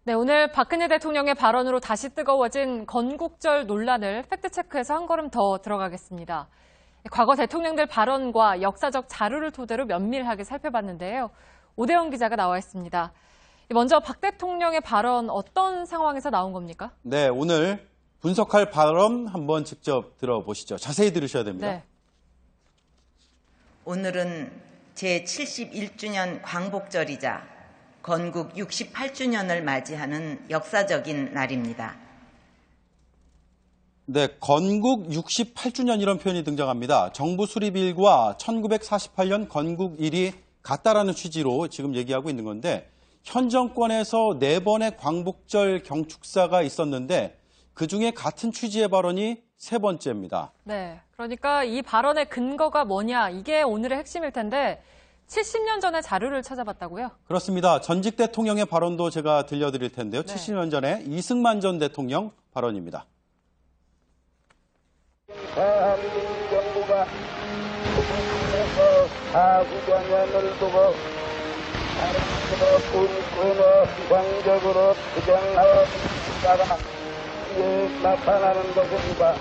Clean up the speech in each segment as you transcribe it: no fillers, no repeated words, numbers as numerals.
네, 오늘 박근혜 대통령의 발언으로 다시 뜨거워진 건국절 논란을 팩트체크해서 한 걸음 더 들어가겠습니다. 과거 대통령들 발언과 역사적 자료를 토대로 면밀하게 살펴봤는데요. 오대영 기자가 나와 있습니다. 먼저 박 대통령의 발언 어떤 상황에서 나온 겁니까? 네, 오늘 분석할 발언 한번 직접 들어보시죠. 자세히 들으셔야 됩니다. 네. 오늘은 제71주년 광복절이자 건국 68주년을 맞이하는 역사적인 날입니다. 네, 건국 68주년 이런 표현이 등장합니다. 정부 수립일과 1948년 건국일이 같다라는 취지로 지금 얘기하고 있는 건데 현 정권에서 4번의 광복절 경축사가 있었는데 그중에 같은 취지의 발언이 3번째입니다. 네, 그러니까 이 발언의 근거가 뭐냐 이게 오늘의 핵심일 텐데 70년 전의 자료를 찾아봤다고요? 그렇습니다. 전직 대통령의 발언도 제가 들려드릴 텐데요. 네. 70년 전에 이승만 전 대통령 발언입니다. 대한민국 정부가 국민에서 사구경연을 두고 군권을 비상적으로 투쟁하였다가 이에 나타나는 것입니다.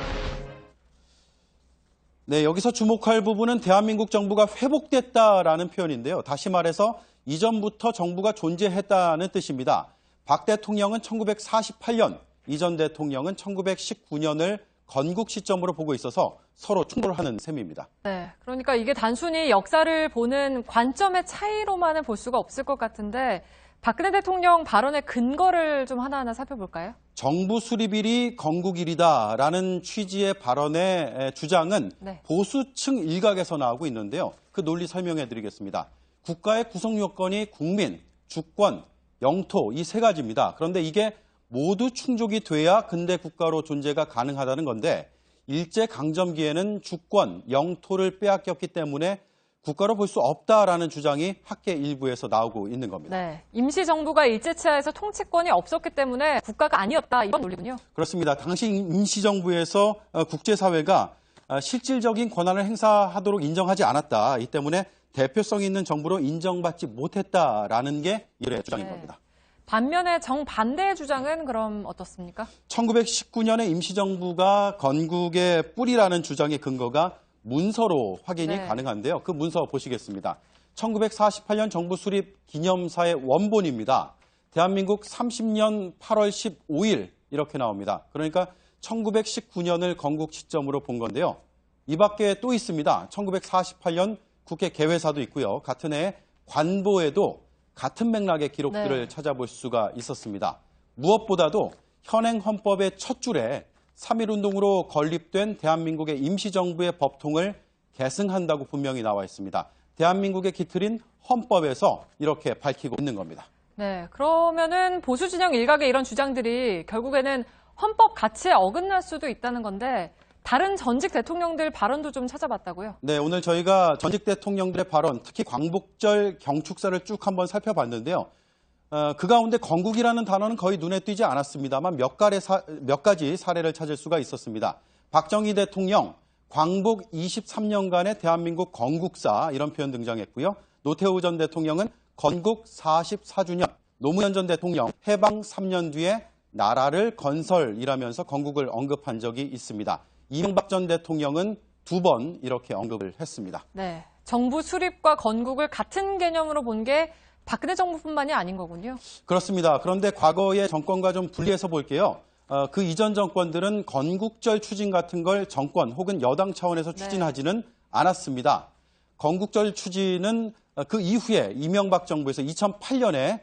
네, 여기서 주목할 부분은 대한민국 정부가 회복됐다라는 표현인데요. 다시 말해서 이전부터 정부가 존재했다는 뜻입니다. 박 대통령은 1948년, 이 전 대통령은 1919년을 건국 시점으로 보고 있어서 서로 충돌하는 셈입니다. 네, 그러니까 이게 단순히 역사를 보는 관점의 차이로만은 볼 수가 없을 것 같은데 박근혜 대통령 발언의 근거를 좀 하나하나 살펴볼까요? 정부 수립일이 건국일이다라는 취지의 발언의 주장은 네. 보수층 일각에서 나오고 있는데요. 그 논리 설명해 드리겠습니다. 국가의 구성 요건이 국민, 주권, 영토 이 3가지입니다. 그런데 이게 모두 충족이 돼야 근대 국가로 존재가 가능하다는 건데 일제강점기에는 주권, 영토를 빼앗겼기 때문에 국가로 볼 수 없다라는 주장이 학계 일부에서 나오고 있는 겁니다. 네, 임시정부가 일제치하에서 통치권이 없었기 때문에 국가가 아니었다 이런 논리군요. 그렇습니다. 당시 임시정부에서 국제사회가 실질적인 권한을 행사하도록 인정하지 않았다. 이 때문에 대표성 있는 정부로 인정받지 못했다라는 게 이들의 주장인 겁니다. 반면에 정반대의 주장은 그럼 어떻습니까? 1919년에 임시정부가 건국의 뿌리라는 주장의 근거가 문서로 확인이 가능한데요. 그 문서 보시겠습니다. 1948년 정부 수립 기념사의 원본입니다. 대한민국 30년 8월 15일 이렇게 나옵니다. 그러니까 1919년을 건국 시점으로 본 건데요. 이 밖에 또 있습니다. 1948년 국회 개회사도 있고요. 같은 해 관보에도 같은 맥락의 기록들을 찾아볼 수가 있었습니다. 무엇보다도 현행 헌법의 첫 줄에 3.1운동으로 건립된 대한민국의 임시정부의 법통을 계승한다고 분명히 나와 있습니다. 대한민국의 기틀인 헌법에서 이렇게 밝히고 있는 겁니다. 네, 그러면은 보수 진영 일각의 이런 주장들이 결국에는 헌법 가치에 어긋날 수도 있다는 건데 다른 전직 대통령들 발언도 좀 찾아봤다고요? 네, 오늘 저희가 전직 대통령들의 발언, 특히 광복절 경축사를 쭉 한번 살펴봤는데요. 그 가운데 건국이라는 단어는 거의 눈에 띄지 않았습니다만 몇 가지 사례를 찾을 수가 있었습니다. 박정희 대통령, 광복 23년간의 대한민국 건국사 이런 표현 등장했고요. 노태우 전 대통령은 건국 44주년, 노무현 전 대통령 해방 3년 뒤에 나라를 건설이라면서 건국을 언급한 적이 있습니다. 이명박 전 대통령은 2번 이렇게 언급을 했습니다. 네, 정부 수립과 건국을 같은 개념으로 본 게 박근혜 정부뿐만이 아닌 거군요. 그렇습니다. 그런데 과거의 정권과 좀 분리해서 볼게요. 그 이전 정권들은 건국절 추진 같은 걸 정권 혹은 여당 차원에서 추진하지는 않았습니다. 건국절 추진은 그 이후에 이명박 정부에서 2008년에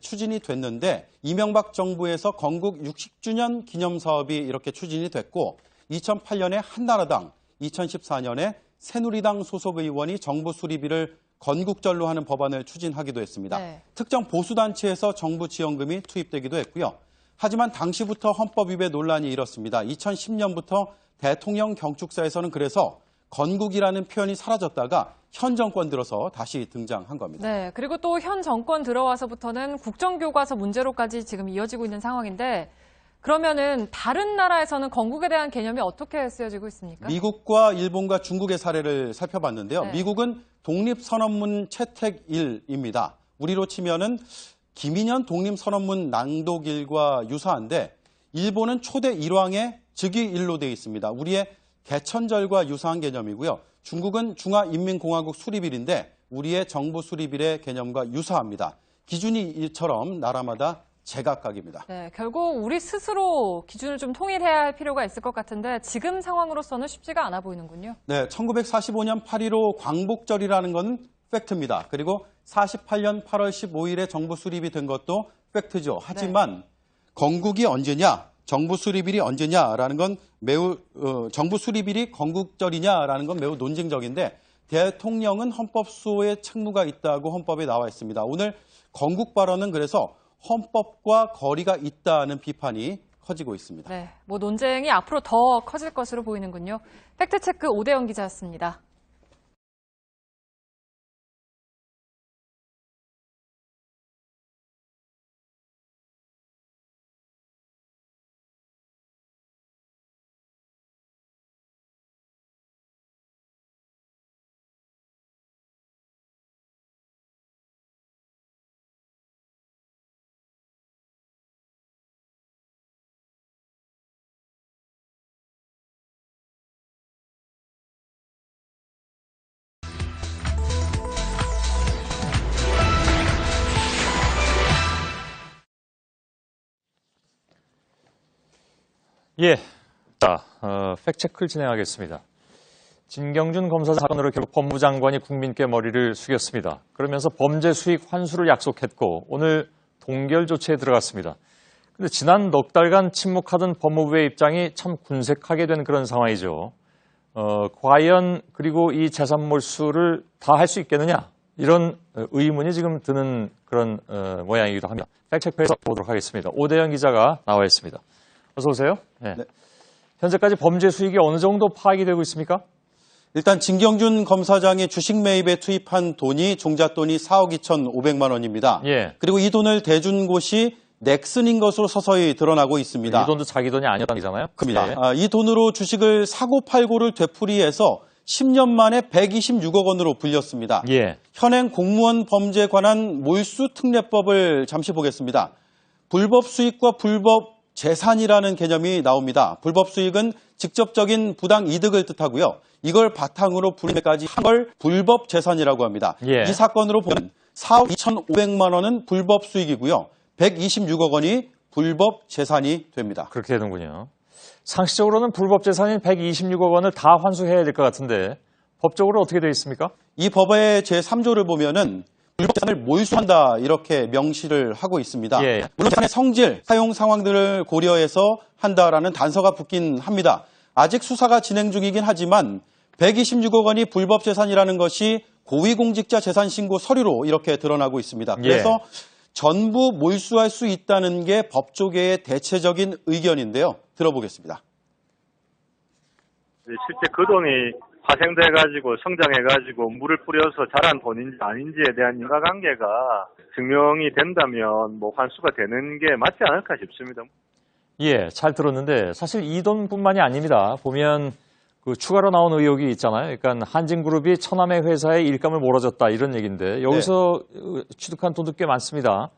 추진이 됐는데 이명박 정부에서 건국 60주년 기념사업이 이렇게 추진이 됐고 2008년에 한나라당, 2014년에 새누리당 소속 의원이 정부 수립일을 건국절로 하는 법안을 추진하기도 했습니다. 네. 특정 보수단체에서 정부 지원금이 투입되기도 했고요. 하지만 당시부터 헌법 위배 논란이 일었습니다. 2010년부터 대통령 경축사에서는 그래서 건국이라는 표현이 사라졌다가 현 정권 들어서 다시 등장한 겁니다. 네, 그리고 또 현 정권 들어와서부터는 국정교과서 문제로까지 지금 이어지고 있는 상황인데 그러면은 다른 나라에서는 건국에 대한 개념이 어떻게 쓰여지고 있습니까? 미국과 일본과 중국의 사례를 살펴봤는데요. 네. 미국은 독립선언문 채택일입니다. 우리로 치면은 김인현 독립선언문 낭독일과 유사한데 일본은 초대 일왕의 즉위일로 되어 있습니다. 우리의 개천절과 유사한 개념이고요. 중국은 중화인민공화국 수립일인데 우리의 정부 수립일의 개념과 유사합니다. 기준이 이처럼 나라마다 제각각입니다. 네, 결국 우리 스스로 기준을 좀 통일해야 할 필요가 있을 것 같은데 지금 상황으로서는 쉽지가 않아 보이는군요. 네, 1945년 8.15 광복절이라는 건 팩트입니다. 그리고 48년 8월 15일에 정부 수립이 된 것도 팩트죠. 하지만 건국이 언제냐, 정부 수립일이 언제냐라는 건 매우 정부 수립일이 건국절이냐라는 건 매우 논쟁적인데 대통령은 헌법수호의 책무가 있다고 헌법에 나와 있습니다. 오늘 건국 발언은 그래서 헌법과 거리가 있다는 비판이 커지고 있습니다. 네, 뭐 논쟁이 앞으로 더 커질 것으로 보이는군요. 팩트체크 오대영 기자였습니다. 예, 자, 팩트체크를 진행하겠습니다. 진경준 검사 사건으로 결국 법무장관이 국민께 머리를 숙였습니다. 그러면서 범죄 수익 환수를 약속했고 오늘 동결 조치에 들어갔습니다. 근데 지난 넉 달간 침묵하던 법무부의 입장이 참 군색하게 된 그런 상황이죠. 과연 그리고 이 재산 몰수를 다 할 수 있겠느냐? 이런 의문이 지금 드는 그런 모양이기도 합니다. 팩트체크에서 보도록 하겠습니다. 오대영 기자가 나와 있습니다. 어서 오세요. 네. 네. 현재까지 범죄 수익이 어느 정도 파악이 되고 있습니까? 일단 진경준 검사장이 주식 매입에 투입한 돈이 종잣돈이 4억 2,500만 원입니다. 예. 그리고 이 돈을 대준 곳이 넥슨인 것으로 서서히 드러나고 있습니다. 이 돈도 자기 돈이 아니었다는 얘기잖아요. 그렇습니다. 예. 이 돈으로 주식을 사고 팔고를 되풀이해서 10년 만에 126억 원으로 불렸습니다. 예. 현행 공무원 범죄에 관한 몰수 특례법을 잠시 보겠습니다. 불법 수익과 불법 재산이라는 개념이 나옵니다. 불법 수익은 직접적인 부당 이득을 뜻하고요. 이걸 바탕으로 불임까지 한 걸 불법 재산이라고 합니다. 예. 이 사건으로 보면 4억 2,500만 원은 불법 수익이고요. 126억 원이 불법 재산이 됩니다. 그렇게 되는군요. 상식적으로는 불법 재산인 126억 원을 다 환수해야 될 것 같은데 법적으로 어떻게 되어 있습니까? 이 법의 제3조를 보면은 불법 재산을 몰수한다 이렇게 명시를 하고 있습니다. 예. 물론 재산의 성질, 사용 상황들을 고려해서 한다라는 단서가 붙긴 합니다. 아직 수사가 진행 중이긴 하지만 126억 원이 불법 재산이라는 것이 고위공직자 재산 신고 서류로 이렇게 드러나고 있습니다. 그래서 전부 몰수할 수 있다는 게 법조계의 대체적인 의견인데요. 들어보겠습니다. 실제 그 돈이 파생돼가지고 성장해가지고 물을 뿌려서 자란 돈인지 아닌지에 대한 인과관계가 증명이 된다면 뭐 환수가 되는 게 맞지 않을까 싶습니다. 예, 잘 들었는데 사실 이 돈뿐만이 아닙니다. 보면 그 추가로 나온 의혹이 있잖아요. 그러니까 한진그룹이 천암의 회사에 일감을 몰아줬다 이런 얘기인데 여기서 취득한 돈도 꽤 많습니다.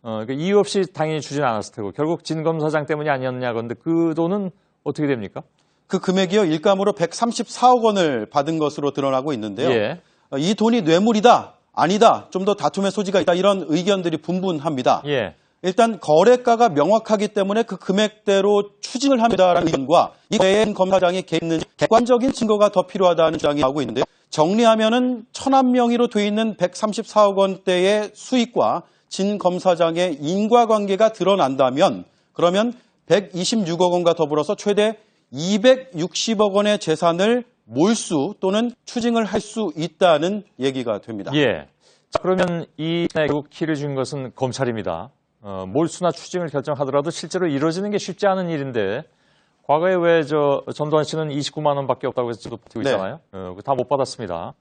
그러니까 이유 없이 당연히 주진 않았을 테고 결국 진 검사장 때문이 아니었냐 그런데 그 돈은 어떻게 됩니까? 그 금액이요. 일감으로 134억 원을 받은 것으로 드러나고 있는데요. 예. 이 돈이 뇌물이다, 아니다, 좀 더 다툼의 소지가 있다 이런 의견들이 분분합니다. 예. 일단 거래가가 명확하기 때문에 그 금액대로 추징을 합니다라는 의견과 이 외에 검사장이 개입는 객관적인 증거가 더 필요하다는 주장이 나오고 있는데요. 정리하면은 천안 명의로 돼 있는 134억 원대의 수익과 진 검사장의 인과관계가 드러난다면 그러면 126억 원과 더불어서 최대 260억 원의 재산을 몰수 또는 추징을 할 수 있다는 얘기가 됩니다. 예. 자, 그러면 이 키를 준 것은 검찰입니다. 몰수나 추징을 결정하더라도 실제로 이루어지는 게 쉽지 않은 일인데 과거에 왜 전두환 씨는 29만 원밖에 없다고 해서 버티고 있잖아요. 다 못 받았습니다.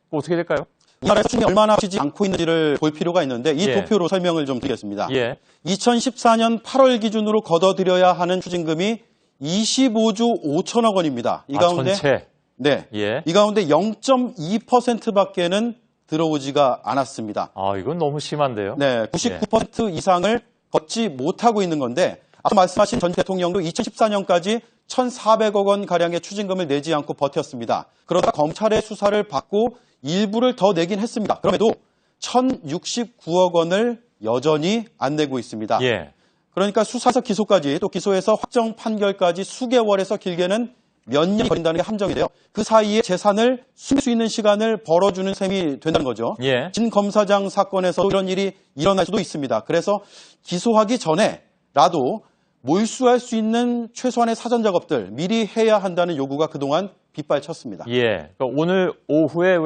어떻게 될까요? 이 나라에서 추징이 얼마나 치지 않고 있는지를 볼 필요가 있는데 이 도표로 설명을 좀 드리겠습니다. 예. 2014년 8월 기준으로 걷어들여야 하는 추징금이 25조 5천억 원입니다. 이 가운데 전체. 네. 예. 이 가운데 0.2%밖에는 들어오지가 않았습니다. 아, 이건 너무 심한데요. 네, 99% 이상을 걷지 못하고 있는 건데 앞서 말씀하신 전 대통령도 2014년까지 1,400억 원 가량의 추징금을 내지 않고 버텼습니다. 그러다 검찰의 수사를 받고 일부를 더 내긴 했습니다. 그럼에도 1,069억 원을 여전히 안 내고 있습니다. 예. 그러니까 수사에서 기소까지 또 기소에서 확정 판결까지 수개월에서 길게는 몇 년이 걸린다는 게 함정인데요. 그 사이에 재산을 숨길 수 있는 시간을 벌어주는 셈이 된다는 거죠. 예. 진 검사장 사건에서 이런 일이 일어날 수도 있습니다. 그래서 기소하기 전에라도 몰수할 수 있는 최소한의 사전 작업들 미리 해야 한다는 요구가 그동안 빗발쳤습니다. 예. 그러니까 오늘 오후에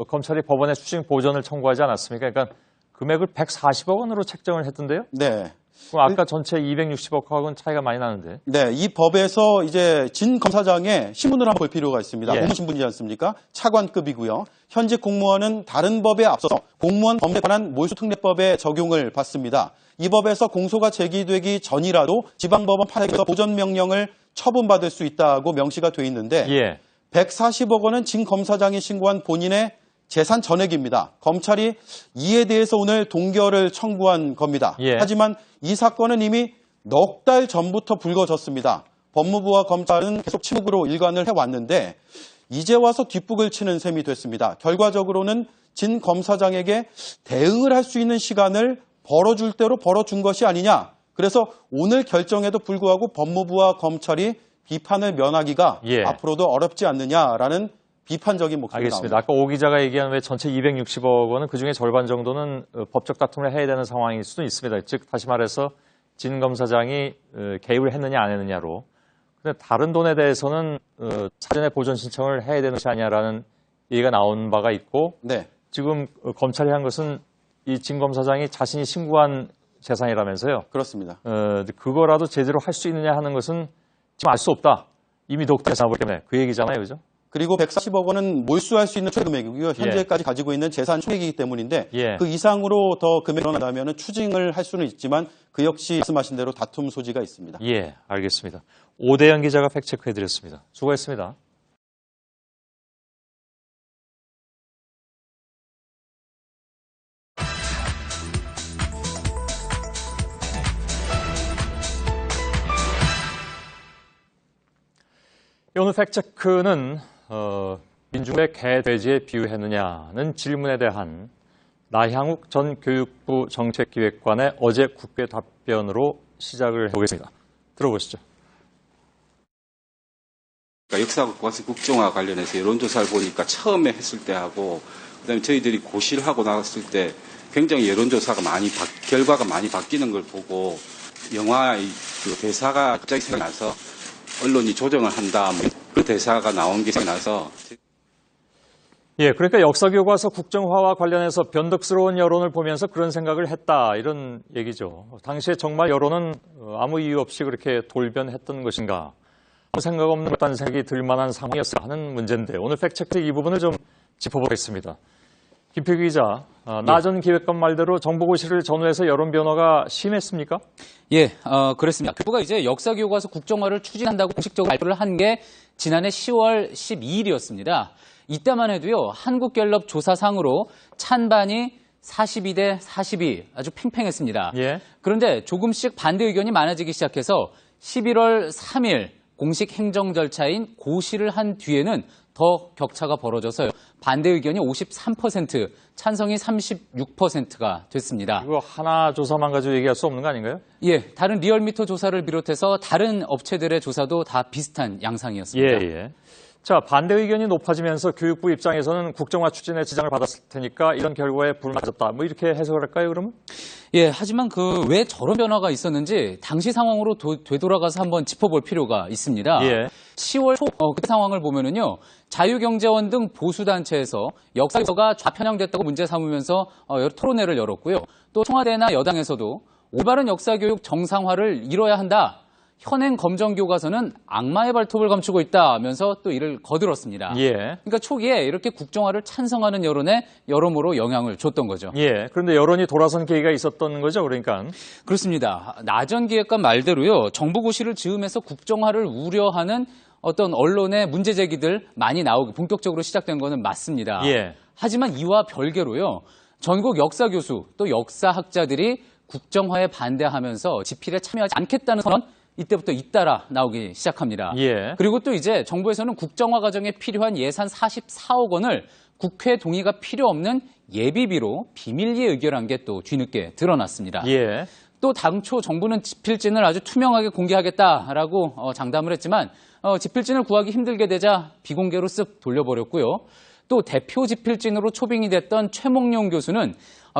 검찰이 법원에 추징 보전을 청구하지 않았습니까? 그러니까 금액을 140억 원으로 책정을 했던데요. 네. 그럼 아까 전체 260억하고는 차이가 많이 나는데. 네, 이 법에서 이제 진 검사장의 신분을 한번 볼 필요가 있습니다. 예. 공무신분이지 않습니까? 차관급이고요. 현직 공무원은 다른 법에 앞서서 공무원 범죄에 관한 몰수특례법에 적용을 받습니다. 이 법에서 공소가 제기되기 전이라도 지방법원 판례에서 보전명령을 처분받을 수 있다고 명시가 돼 있는데 예. 140억 원은 진 검사장이 신고한 본인의 재산 전액입니다. 검찰이 이에 대해서 오늘 동결을 청구한 겁니다. 예. 하지만 이 사건은 이미 넉 달 전부터 불거졌습니다. 법무부와 검찰은 계속 침묵으로 일관을 해왔는데 이제 와서 뒷북을 치는 셈이 됐습니다. 결과적으로는 진 검사장에게 대응을 할 수 있는 시간을 벌어줄 대로 벌어준 것이 아니냐. 그래서 오늘 결정에도 불구하고 법무부와 검찰이 비판을 면하기가 예. 앞으로도 어렵지 않느냐라는 비판적인 목소리가 알겠습니다. 나옵니다. 아까 오 기자가 얘기한 왜 전체 260억 원은 그중에 절반 정도는 법적 다툼을 해야 되는 상황일 수도 있습니다. 즉 다시 말해서 진 검사장이 개입을 했느냐 안 했느냐로. 근데 다른 돈에 대해서는 사전에 보전 신청을 해야 되는 것이 아니냐라는 얘기가 나온 바가 있고 네. 지금 검찰이 한 것은 이 진 검사장이 자신이 신고한 재산이라면서요. 그렇습니다. 그거라도 제대로 할 수 있느냐 하는 것은 지금 알 수 없다. 이미 독대 사법 때문에 그 얘기잖아요. 그죠? 그리고 140억 원은 몰수할 수 있는 최금액이고요. 현재까지 가지고 있는 재산 총액이기 때문인데 예. 그 이상으로 더 금액이 일어나면 추징을 할 수는 있지만 그 역시 말씀하신 대로 다툼 소지가 있습니다. 예, 알겠습니다. 오대영 기자가 팩트체크해드렸습니다. 수고했습니다. 오늘 팩트체크는 민중의 개, 돼지에 비유했느냐는 질문에 대한 나향욱 전 교육부 정책기획관의 어제 국회 답변으로 시작을 해보겠습니다. 들어보시죠. 그러니까 역사국가시 국정화 관련해서 여론조사를 보니까 처음에 했을 때하고 그다음에 저희들이 고시를 하고 나갔을 때 굉장히 여론조사가 결과가 많이 바뀌는 걸 보고 영화의 그 대사가 갑자기 생각나서 언론이 조정을 한다. 그 대사가 나온 게 생각나서. 예, 그러니까 역사교과서 국정화와 관련해서 변덕스러운 여론을 보면서 그런 생각을 했다. 이런 얘기죠. 당시에 정말 여론은 아무 이유 없이 그렇게 돌변했던 것인가. 아무 생각 없는 것다는 생각이 들만한 상황이었어 하는 문제인데 오늘 팩트체크 이 부분을 좀 짚어보겠습니다. 김필규 기자, 나 전 기획관 말대로 정보고시를 전후해서 여론 변화가 심했습니까? 예, 그렇습니다. 교부가 이제 역사교과서 국정화를 추진한다고 공식적으로 발표를 한 게 지난해 10월 12일이었습니다. 이때만 해도요, 한국갤럽 조사상으로 찬반이 42대 42 아주 팽팽했습니다. 예. 그런데 조금씩 반대 의견이 많아지기 시작해서 11월 3일 공식 행정 절차인 고시를 한 뒤에는 더 격차가 벌어져서요. 반대 의견이 53%, 찬성이 36%가 됐습니다. 이거 하나 조사만 가지고 얘기할 수 없는 거 아닌가요? 예, 다른 리얼미터 조사를 비롯해서 다른 업체들의 조사도 다 비슷한 양상이었습니다. 예. 자, 반대 의견이 높아지면서 교육부 입장에서는 국정화 추진에 지장을 받았을 테니까 이런 결과에 불만졌다. 뭐 이렇게 해석을 할까요, 그러면? 예, 하지만 왜 저런 변화가 있었는지 당시 상황으로 되돌아가서 한번 짚어볼 필요가 있습니다. 예. 10월 초 그때 상황을 보면은요. 자유경제원 등 보수단체에서 역사교과서가 좌편향됐다고 문제 삼으면서 토론회를 열었고요. 또 청와대나 여당에서도 올바른 역사교육 정상화를 이뤄야 한다. 현행 검정교과서는 악마의 발톱을 감추고 있다면서 또 이를 거들었습니다. 예. 그러니까 초기에 이렇게 국정화를 찬성하는 여론에 여러모로 영향을 줬던 거죠. 예. 그런데 여론이 돌아선 계기가 있었던 거죠, 그러니까. 그렇습니다. 나 전 기획관 말대로요. 정보고시를 즈음해서 국정화를 우려하는 어떤 언론의 문제 제기들 많이 나오기 본격적으로 시작된 거는 맞습니다. 예. 하지만 이와 별개로요. 전국 역사 교수 또 역사학자들이 국정화에 반대하면서 집필에 참여하지 않겠다는 선언 이때부터 잇따라 나오기 시작합니다. 예. 그리고 또 이제 정부에서는 국정화 과정에 필요한 예산 44억 원을 국회 동의가 필요 없는 예비비로 비밀리에 의결한 게 또 뒤늦게 드러났습니다. 예. 또 당초 정부는 집필진을 아주 투명하게 공개하겠다라고 장담을 했지만 집필진을 구하기 힘들게 되자 비공개로 쓱 돌려버렸고요. 또 대표 집필진으로 초빙이 됐던 최몽룡 교수는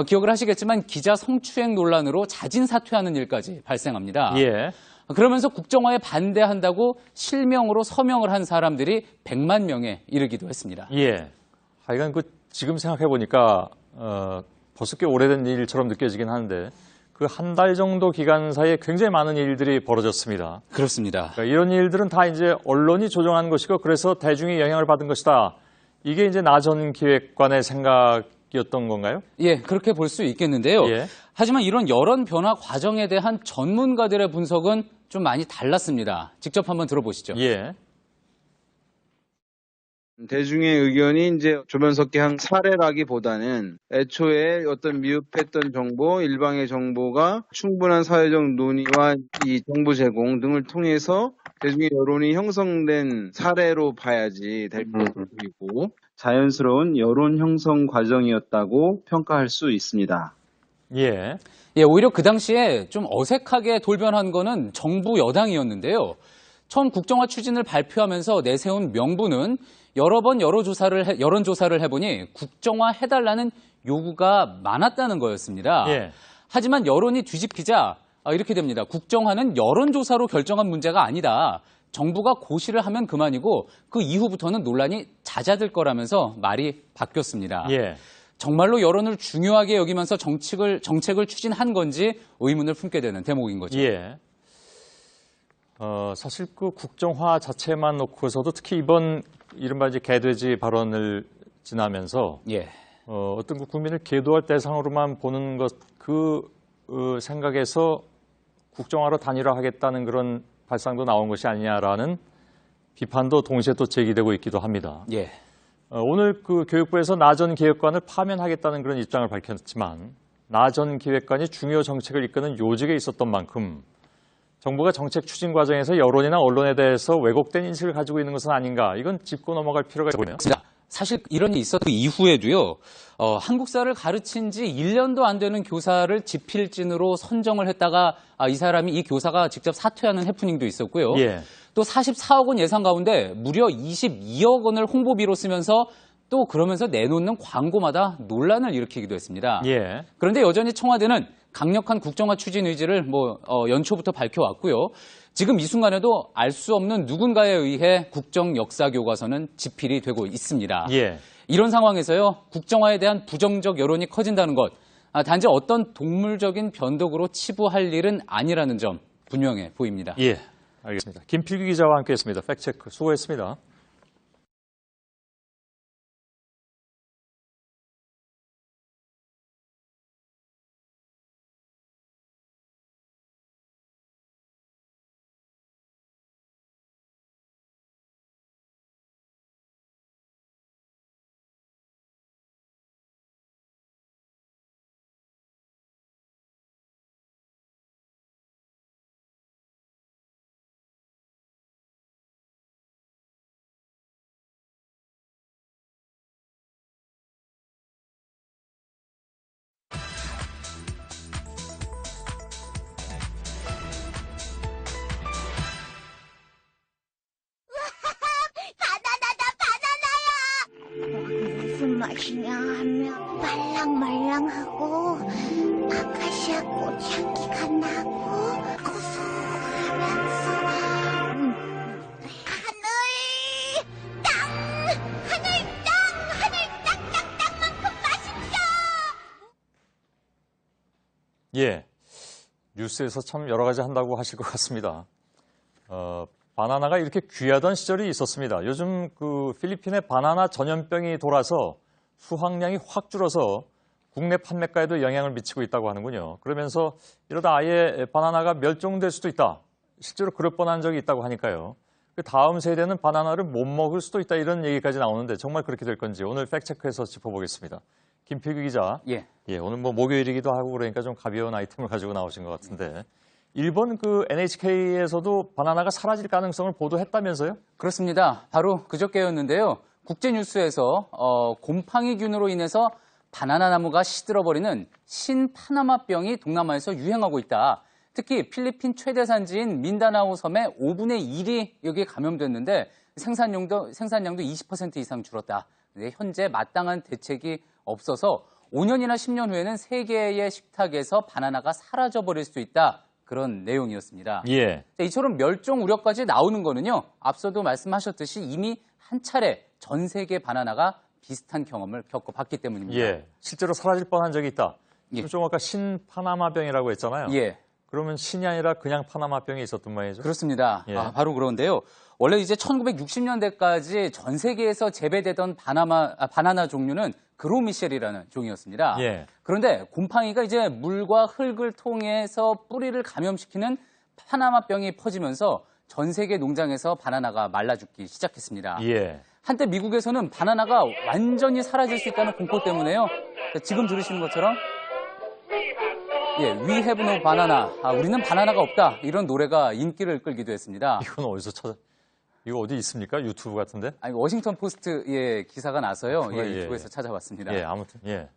기억을 하시겠지만 기자 성추행 논란으로 자진 사퇴하는 일까지 발생합니다. 예. 그러면서 국정화에 반대한다고 실명으로 서명을 한 사람들이 100만 명에 이르기도 했습니다. 예. 하여간 지금 생각해 보니까 벌써 꽤 오래된 일처럼 느껴지긴 하는데 그 한 달 정도 기간 사이에 굉장히 많은 일들이 벌어졌습니다. 그렇습니다. 그러니까 이런 일들은 다 이제 언론이 조정한 것이고 그래서 대중이 영향을 받은 것이다. 이게 이제 나 전 기획관의 생각이었던 건가요? 예, 그렇게 볼 수 있겠는데요. 예. 하지만 이런 여론 변화 과정에 대한 전문가들의 분석은 좀 많이 달랐습니다. 직접 한번 들어보시죠. 예. 대중의 의견이 이제 조변석계 한 사례라기보다는 애초에 어떤 미흡했던 정보, 일방의 정보가 충분한 사회적 논의와 이 정보 제공 등을 통해서 대중의 여론이 형성된 사례로 봐야지 될 것이고 자연스러운 여론 형성 과정이었다고 평가할 수 있습니다. 예. 예, 오히려 그 당시에 좀 어색하게 돌변한 거는 정부 여당이었는데요. 처음 국정화 추진을 발표하면서 내세운 명분은 여러 번 여론조사를 해보니 국정화 해달라는 요구가 많았다는 거였습니다. 예. 하지만 여론이 뒤집히자 이렇게 됩니다. 국정화는 여론조사로 결정한 문제가 아니다. 정부가 고시를 하면 그만이고 그 이후부터는 논란이 잦아들 거라면서 말이 바뀌었습니다. 예. 정말로 여론을 중요하게 여기면서 정책을 추진한 건지 의문을 품게 되는 대목인 거죠. 예. 사실 그 국정화 자체만 놓고서도 특히 이번 이른바 이제 개돼지 발언을 지나면서 예. 어떤 그 국민을 계도할 대상으로만 보는 것 생각에서 국정화로 단일화하겠다는 그런 발상도 나온 것이 아니냐라는 비판도 동시에 또 제기되고 있기도 합니다. 예. 오늘 그 교육부에서 나 전 기획관을 파면하겠다는 그런 입장을 밝혔지만 나 전 기획관이 중요 정책을 이끄는 요직에 있었던 만큼 정부가 정책 추진 과정에서 여론이나 언론에 대해서 왜곡된 인식을 가지고 있는 것은 아닌가. 이건 짚고 넘어갈 필요가 있어 보이네요. 사실 이런 일이 있었던 이후에도요. 한국사를 가르친 지 1년도 안 되는 교사를 집필진으로 선정을 했다가 이 교사가 직접 사퇴하는 해프닝도 있었고요. 예. 또 44억 원 예산 가운데 무려 22억 원을 홍보비로 쓰면서 또 그러면서 내놓는 광고마다 논란을 일으키기도 했습니다. 예. 그런데 여전히 청와대는 강력한 국정화 추진 의지를 연초부터 밝혀왔고요. 지금 이 순간에도 알 수 없는 누군가에 의해 국정 역사 교과서는 집필이 되고 있습니다. 예. 이런 상황에서요, 국정화에 대한 부정적 여론이 커진다는 것, 단지 어떤 동물적인 변덕으로 치부할 일은 아니라는 점 분명해 보입니다. 예. 알겠습니다. 김필규 기자와 함께했습니다. 팩트체크 수고했습니다. 무슨 맛이냐 하면 말랑말랑하고 아카시아 꽃 향기가 나고 고소하면서 하늘 땅만큼 맛있어. 예. 뉴스에서 참 여러 가지 한다고 하실 것 같습니다. 바나나가 이렇게 귀하던 시절이 있었습니다. 요즘 그 필리핀에 바나나 전염병이 돌아서 수확량이 확 줄어서 국내 판매가에도 영향을 미치고 있다고 하는군요. 그러면서 이러다 아예 바나나가 멸종될 수도 있다. 실제로 그럴 뻔한 적이 있다고 하니까요. 그 다음 세대는 바나나를 못 먹을 수도 있다 이런 얘기까지 나오는데 정말 그렇게 될 건지 오늘 팩트체크해서 짚어보겠습니다. 김필규 기자. 예. 오늘 뭐 목요일이기도 하고 그러니까 좀 가벼운 아이템을 가지고 나오신 것 같은데 일본 그 NHK에서도 바나나가 사라질 가능성을 보도했다면서요? 그렇습니다. 바로 그저께였는데요. 국제뉴스에서 곰팡이균으로 인해서 바나나 나무가 시들어버리는 신파나마병이 동남아에서 유행하고 있다. 특히 필리핀 최대 산지인 민다나오 섬의 5분의 1이 여기에 감염됐는데 생산량도 20% 이상 줄었다. 근데 현재 마땅한 대책이 없어서 5년이나 10년 후에는 세계의 식탁에서 바나나가 사라져버릴 수 있다. 그런 내용이었습니다. 예. 이처럼 멸종 우려까지 나오는 거는요. 앞서도 말씀하셨듯이 이미 한 차례 전 세계 바나나가 비슷한 경험을 겪어봤기 때문입니다. 예. 실제로 사라질 뻔한 적이 있다. 예. 좀 아까 신파나마병이라고 했잖아요. 예. 그러면 신이 아니라 그냥 파나마병이 있었던 모양이죠? 그렇습니다. 예. 바로 그런데요. 원래 이제 1960년대까지 전 세계에서 재배되던 바나나 종류는 그로미셸이라는 종이었습니다. 예. 그런데 곰팡이가 이제 물과 흙을 통해서 뿌리를 감염시키는 파나마병이 퍼지면서 전 세계 농장에서 바나나가 말라 죽기 시작했습니다. 예. 한때 미국에서는 바나나가 완전히 사라질 수 있다는 공포 때문에요. 지금 들으시는 것처럼 We have no banana. 우리는 바나나가 없다. 이런 노래가 인기를 끌기도 했습니다. 이건 어디서 이거 어디 있습니까? 유튜브 같은데? 아니, 워싱턴 포스트의 기사가 나서요. 예, 유튜브에서 찾아봤습니다. 예, 아무튼, 예.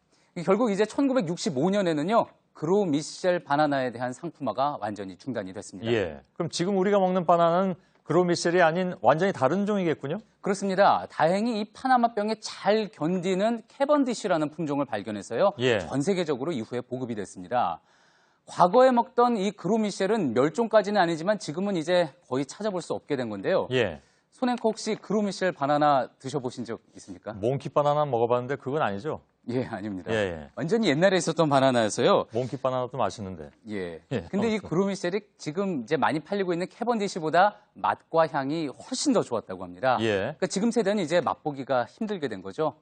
결국 이제 1965년에는요. 그로미셸 바나나에 대한 상품화가 완전히 중단이 됐습니다. 예. 그럼 지금 우리가 먹는 바나나는 그로미셸이 아닌 완전히 다른 종이겠군요? 그렇습니다. 다행히 이 파나마병에 잘 견디는 캐번디시라는 품종을 발견해서요. 예. 전 세계적으로 이후에 보급이 됐습니다. 과거에 먹던 이 그로미셸은 멸종까지는 아니지만 지금은 이제 거의 찾아볼 수 없게 된 건데요. 예. 손앵커 혹시 그로미셸 바나나 드셔보신 적 있습니까? 몽키 바나나 먹어봤는데 그건 아니죠? 예, 아닙니다. 예. 완전히 옛날에 있었던 바나나여서요. 몽키 바나나도 맛있는데. 예. 예, 근데 이 그로미셸이 지금 이제 많이 팔리고 있는 캐번디시보다 맛과 향이 훨씬 더 좋았다고 합니다. 예. 그러니까 지금 세대는 이제 맛보기가 힘들게 된 거죠.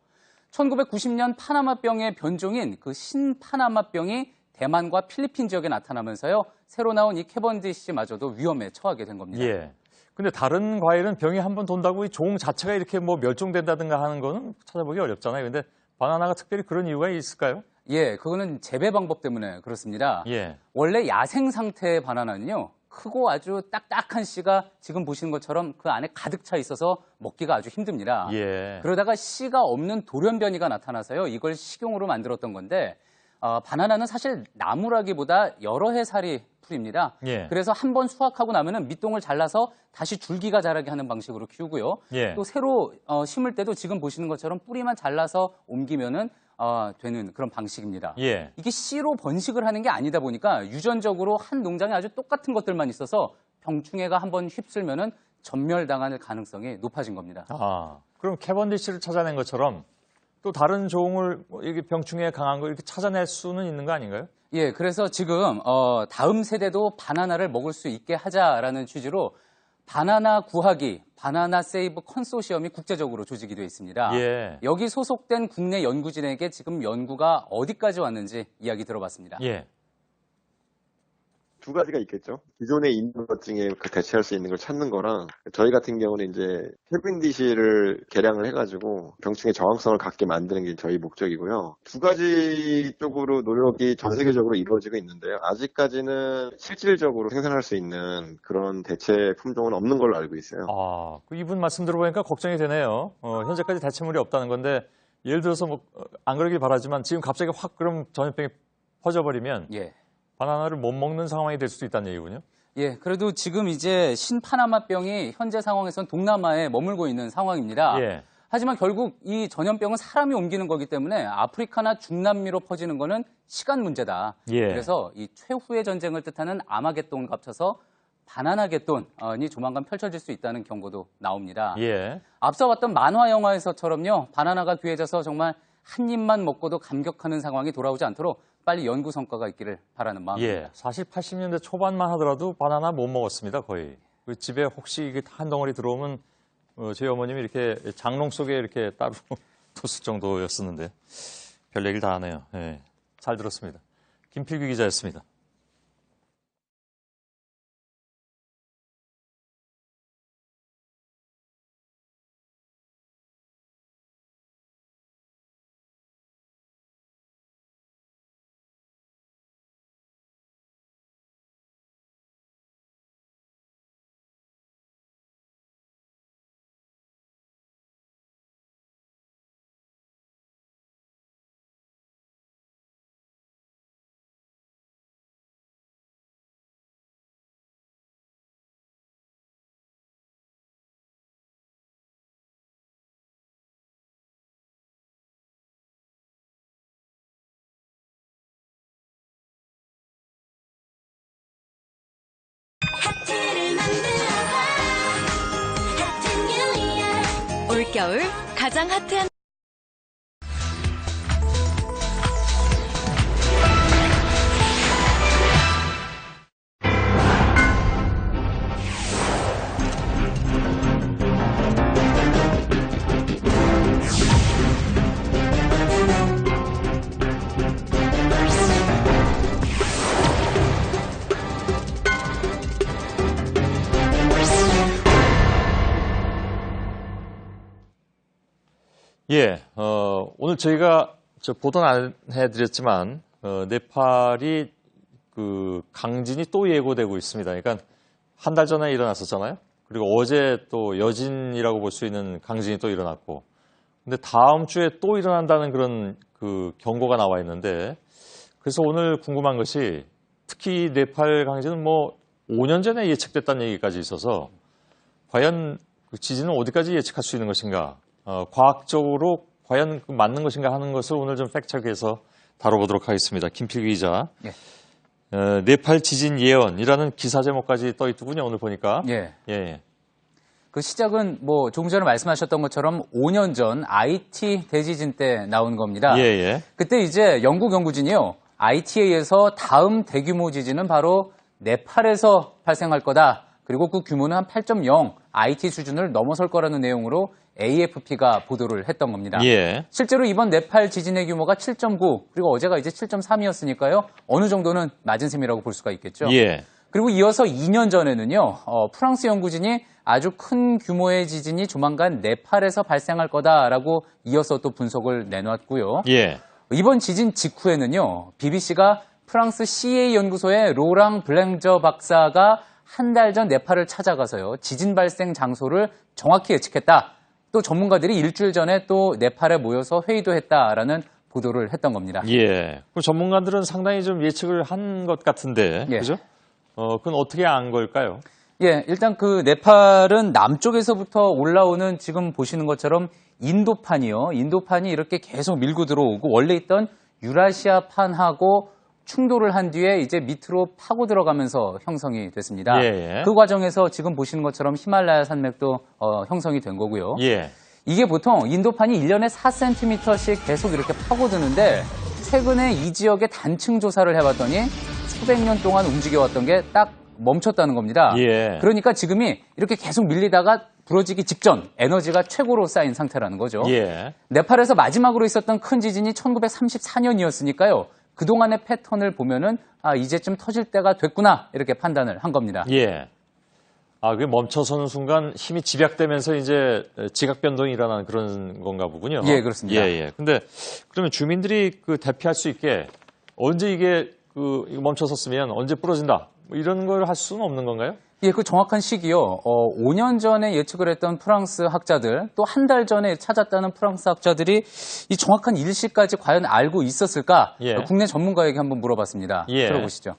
1990년 파나마병의 변종인 그 신파나마병이 대만과 필리핀 지역에 나타나면서요. 새로 나온 이 캐번디시마저도 위험에 처하게 된 겁니다. 예. 근데 다른 과일은 병이 한 번 돈다고 이 종 자체가 이렇게 뭐 멸종된다든가 하는 거는 찾아보기 어렵잖아요. 근데 바나나가 특별히 그런 이유가 있을까요? 예, 그거는 재배 방법 때문에 그렇습니다. 예. 원래 야생 상태의 바나나는요. 크고 아주 딱딱한 씨가 지금 보시는 것처럼 그 안에 가득 차 있어서 먹기가 아주 힘듭니다. 예. 그러다가 씨가 없는 돌연변이가 나타나서요. 이걸 식용으로 만들었던 건데 바나나는 사실 나무라기보다 여러 해 살이 풀입니다. 예. 그래서 한 번 수확하고 나면은 밑동을 잘라서 다시 줄기가 자라게 하는 방식으로 키우고요. 예. 또 새로 심을 때도 지금 보시는 것처럼 뿌리만 잘라서 옮기면은 되는 그런 방식입니다. 예. 이게 씨로 번식을 하는 게 아니다 보니까 유전적으로 한 농장에 아주 똑같은 것들만 있어서 병충해가 한번 휩쓸면은 전멸당할 가능성이 높아진 겁니다. 그럼 캐번디시를 찾아낸 것처럼 또 다른 종을 이게 병충해 강한 거 이렇게 찾아낼 수는 있는 거 아닌가요? 예, 그래서 지금 다음 세대도 바나나를 먹을 수 있게 하자라는 취지로 바나나 구하기, 바나나 세이브 컨소시엄이 국제적으로 조직이 되어 있습니다. 예. 여기 소속된 국내 연구진에게 지금 연구가 어디까지 왔는지 이야기 들어봤습니다. 예. 두 가지가 있겠죠. 기존에 있는 것 중에 대체할 수 있는 걸 찾는 거랑 저희 같은 경우는 이제 캐빈디시를 개량을 해가지고 병충해 저항성을 갖게 만드는 게 저희 목적이고요. 두 가지 쪽으로 노력이 전 세계적으로 이루어지고 있는데요. 아직까지는 실질적으로 생산할 수 있는 그런 대체 품종은 없는 걸로 알고 있어요. 이분 말씀 들어보니까 걱정이 되네요. 현재까지 대체물이 없다는 건데 예를 들어서 뭐 안 그러길 바라지만 지금 갑자기 확 그럼 전염병이 퍼져버리면 예. 바나나를 못 먹는 상황이 될 수도 있다는 얘기군요. 예, 그래도 지금 이제 신파나마병이 현재 상황에선 동남아에 머물고 있는 상황입니다. 예. 하지만 결국 이 전염병은 사람이 옮기는 거기 때문에 아프리카나 중남미로 퍼지는 거는 시간 문제다. 예. 그래서 이 최후의 전쟁을 뜻하는 아마겟돈과 합쳐서 바나나겟돈이 조만간 펼쳐질 수 있다는 경고도 나옵니다. 예. 앞서 봤던 만화 영화에서처럼요. 바나나가 귀해져서 정말 한 입만 먹고도 감격하는 상황이 돌아오지 않도록 빨리 연구 성과가 있기를 바라는 마음입니다. 예, 사실 80년대 초반만 하더라도 바나나 못 먹었습니다, 거의. 그 집에 혹시 이게 한 덩어리 들어오면 저희 어머님이 이렇게 장롱 속에 이렇게 따로 뒀을 정도였었는데 별 얘기를 다 하네요. 예, 잘 들었습니다. 김필규 기자였습니다. 겨울 가장 핫한 예, 오늘 저희가 보도는 안 해드렸지만, 네팔이 그 강진이 또 예고되고 있습니다. 그러니까 한 달 전에 일어났었잖아요. 그리고 어제 또 여진이라고 볼 수 있는 강진이 또 일어났고, 근데 다음 주에 또 일어난다는 그런 그 경고가 나와 있는데, 그래서 오늘 궁금한 것이 특히 네팔 강진은 뭐 5년 전에 예측됐다는 얘기까지 있어서 과연 그 지진은 어디까지 예측할 수 있는 것인가? 과학적으로 과연 맞는 것인가 하는 것을 오늘 좀 팩트체크해서 다뤄보도록 하겠습니다. 김필기 기자. 예. 네팔 지진 예언이라는 기사 제목까지 떠 있더군요. 오늘 보니까. 예. 예. 그 시작은 뭐 조금 전에 말씀하셨던 것처럼 5년 전 IT 대지진 때 나온 겁니다. 예. 그때 이제 영국 연구진이요. ITA에서 다음 대규모 지진은 바로 네팔에서 발생할 거다. 그리고 그 규모는 한 8.0 IT 수준을 넘어설 거라는 내용으로 AFP가 보도를 했던 겁니다. 예. 실제로 이번 네팔 지진의 규모가 7.9 그리고 어제가 이제 7.3이었으니까요. 어느 정도는 맞은 셈이라고 볼 수가 있겠죠. 예. 그리고 이어서 2년 전에는요. 프랑스 연구진이 아주 큰 규모의 지진이 조만간 네팔에서 발생할 거다라고 이어서 또 분석을 내놨고요. 예. 이번 지진 직후에는요. BBC가 프랑스 CA 연구소의 로랑 블랭저 박사가 한 달 전 네팔을 찾아가서요. 지진 발생 장소를 정확히 예측했다. 또 전문가들이 일주일 전에 또 네팔에 모여서 회의도 했다라는 보도를 했던 겁니다. 예. 그 전문가들은 상당히 좀 예측을 한 것 같은데, 예. 그죠? 그건 어떻게 안 걸까요? 예, 일단 그 네팔은 남쪽에서부터 올라오는 지금 보시는 것처럼 인도판이요. 인도판이 이렇게 계속 밀고 들어오고 원래 있던 유라시아판하고 충돌을 한 뒤에 이제 밑으로 파고 들어가면서 형성이 됐습니다. 예. 그 과정에서 지금 보시는 것처럼 히말라야 산맥도 형성이 된 거고요. 예. 이게 보통 인도판이 1년에 4cm씩 계속 이렇게 파고드는데 최근에 이 지역의 단층 조사를 해봤더니 수백 년 동안 움직여왔던 게 딱 멈췄다는 겁니다. 예. 그러니까 지금이 이렇게 계속 밀리다가 부러지기 직전 에너지가 최고로 쌓인 상태라는 거죠. 예. 네팔에서 마지막으로 있었던 큰 지진이 1934년이었으니까요. 그동안의 패턴을 보면은 이제쯤 터질 때가 됐구나 이렇게 판단을 한 겁니다. 예. 그게 멈춰서는 순간 힘이 집약되면서 이제 지각 변동이 일어나는 그런 건가 보군요. 예, 그렇습니다. 예. 근데 그러면 주민들이 그 대피할 수 있게 언제 이게 이거 멈춰섰으면 언제 부러진다 뭐 이런 걸 할 수는 없는 건가요? 예, 그 정확한 시기요. 5년 전에 예측을 했던 프랑스 학자들, 또 한 달 전에 찾았다는 프랑스 학자들이 이 정확한 일시까지 과연 알고 있었을까? 예. 국내 전문가에게 한번 물어봤습니다. 예. 들어보시죠.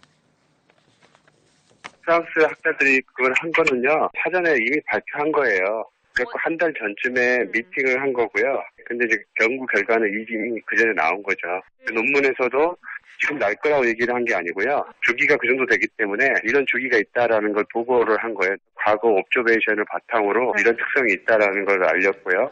프랑스 학자들이 그걸 한 거는요, 사전에 이미 발표한 거예요. 그래서 한 달 전쯤에 미팅을 한 거고요. 근데 이제 연구 결과는 이미 그 전에 나온 거죠. 그 논문에서도 지금 날 거라고 얘기를 한 게 아니고요. 주기가 그 정도 되기 때문에 이런 주기가 있다라는 걸 보고를 한 거예요. 과거 옵저베이션을 바탕으로 이런 특성이 있다라는 걸 알렸고요.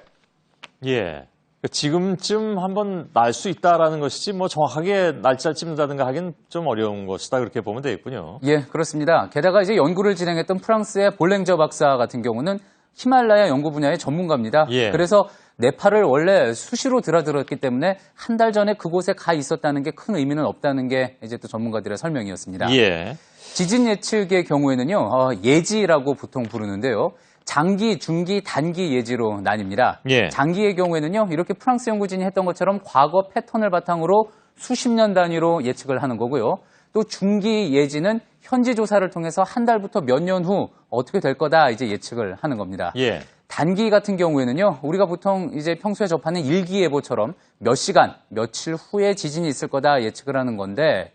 예. 지금쯤 한번 날 수 있다라는 것이지 뭐 정확하게 날짜를 찝는다든가 하긴 좀 어려운 것이다 그렇게 보면 되겠군요. 예, 그렇습니다. 게다가 이제 연구를 진행했던 프랑스의 볼랭저 박사 같은 경우는 히말라야 연구 분야의 전문가입니다. 예. 그래서 네팔을 원래 수시로 드나들었기 때문에 한 달 전에 그곳에 가 있었다는 게 큰 의미는 없다는 게 이제 또 전문가들의 설명이었습니다. 예. 지진 예측의 경우에는요, 예지라고 보통 부르는데요. 장기, 중기, 단기 예지로 나뉩니다. 예. 장기의 경우에는요, 이렇게 프랑스 연구진이 했던 것처럼 과거 패턴을 바탕으로 수십 년 단위로 예측을 하는 거고요. 또 중기 예지는 현지 조사를 통해서 한 달부터 몇 년 후 어떻게 될 거다 이제 예측을 하는 겁니다. 예. 단기 같은 경우에는요, 우리가 보통 이제 평소에 접하는 일기예보처럼 몇 시간, 며칠 후에 지진이 있을 거다 예측을 하는 건데,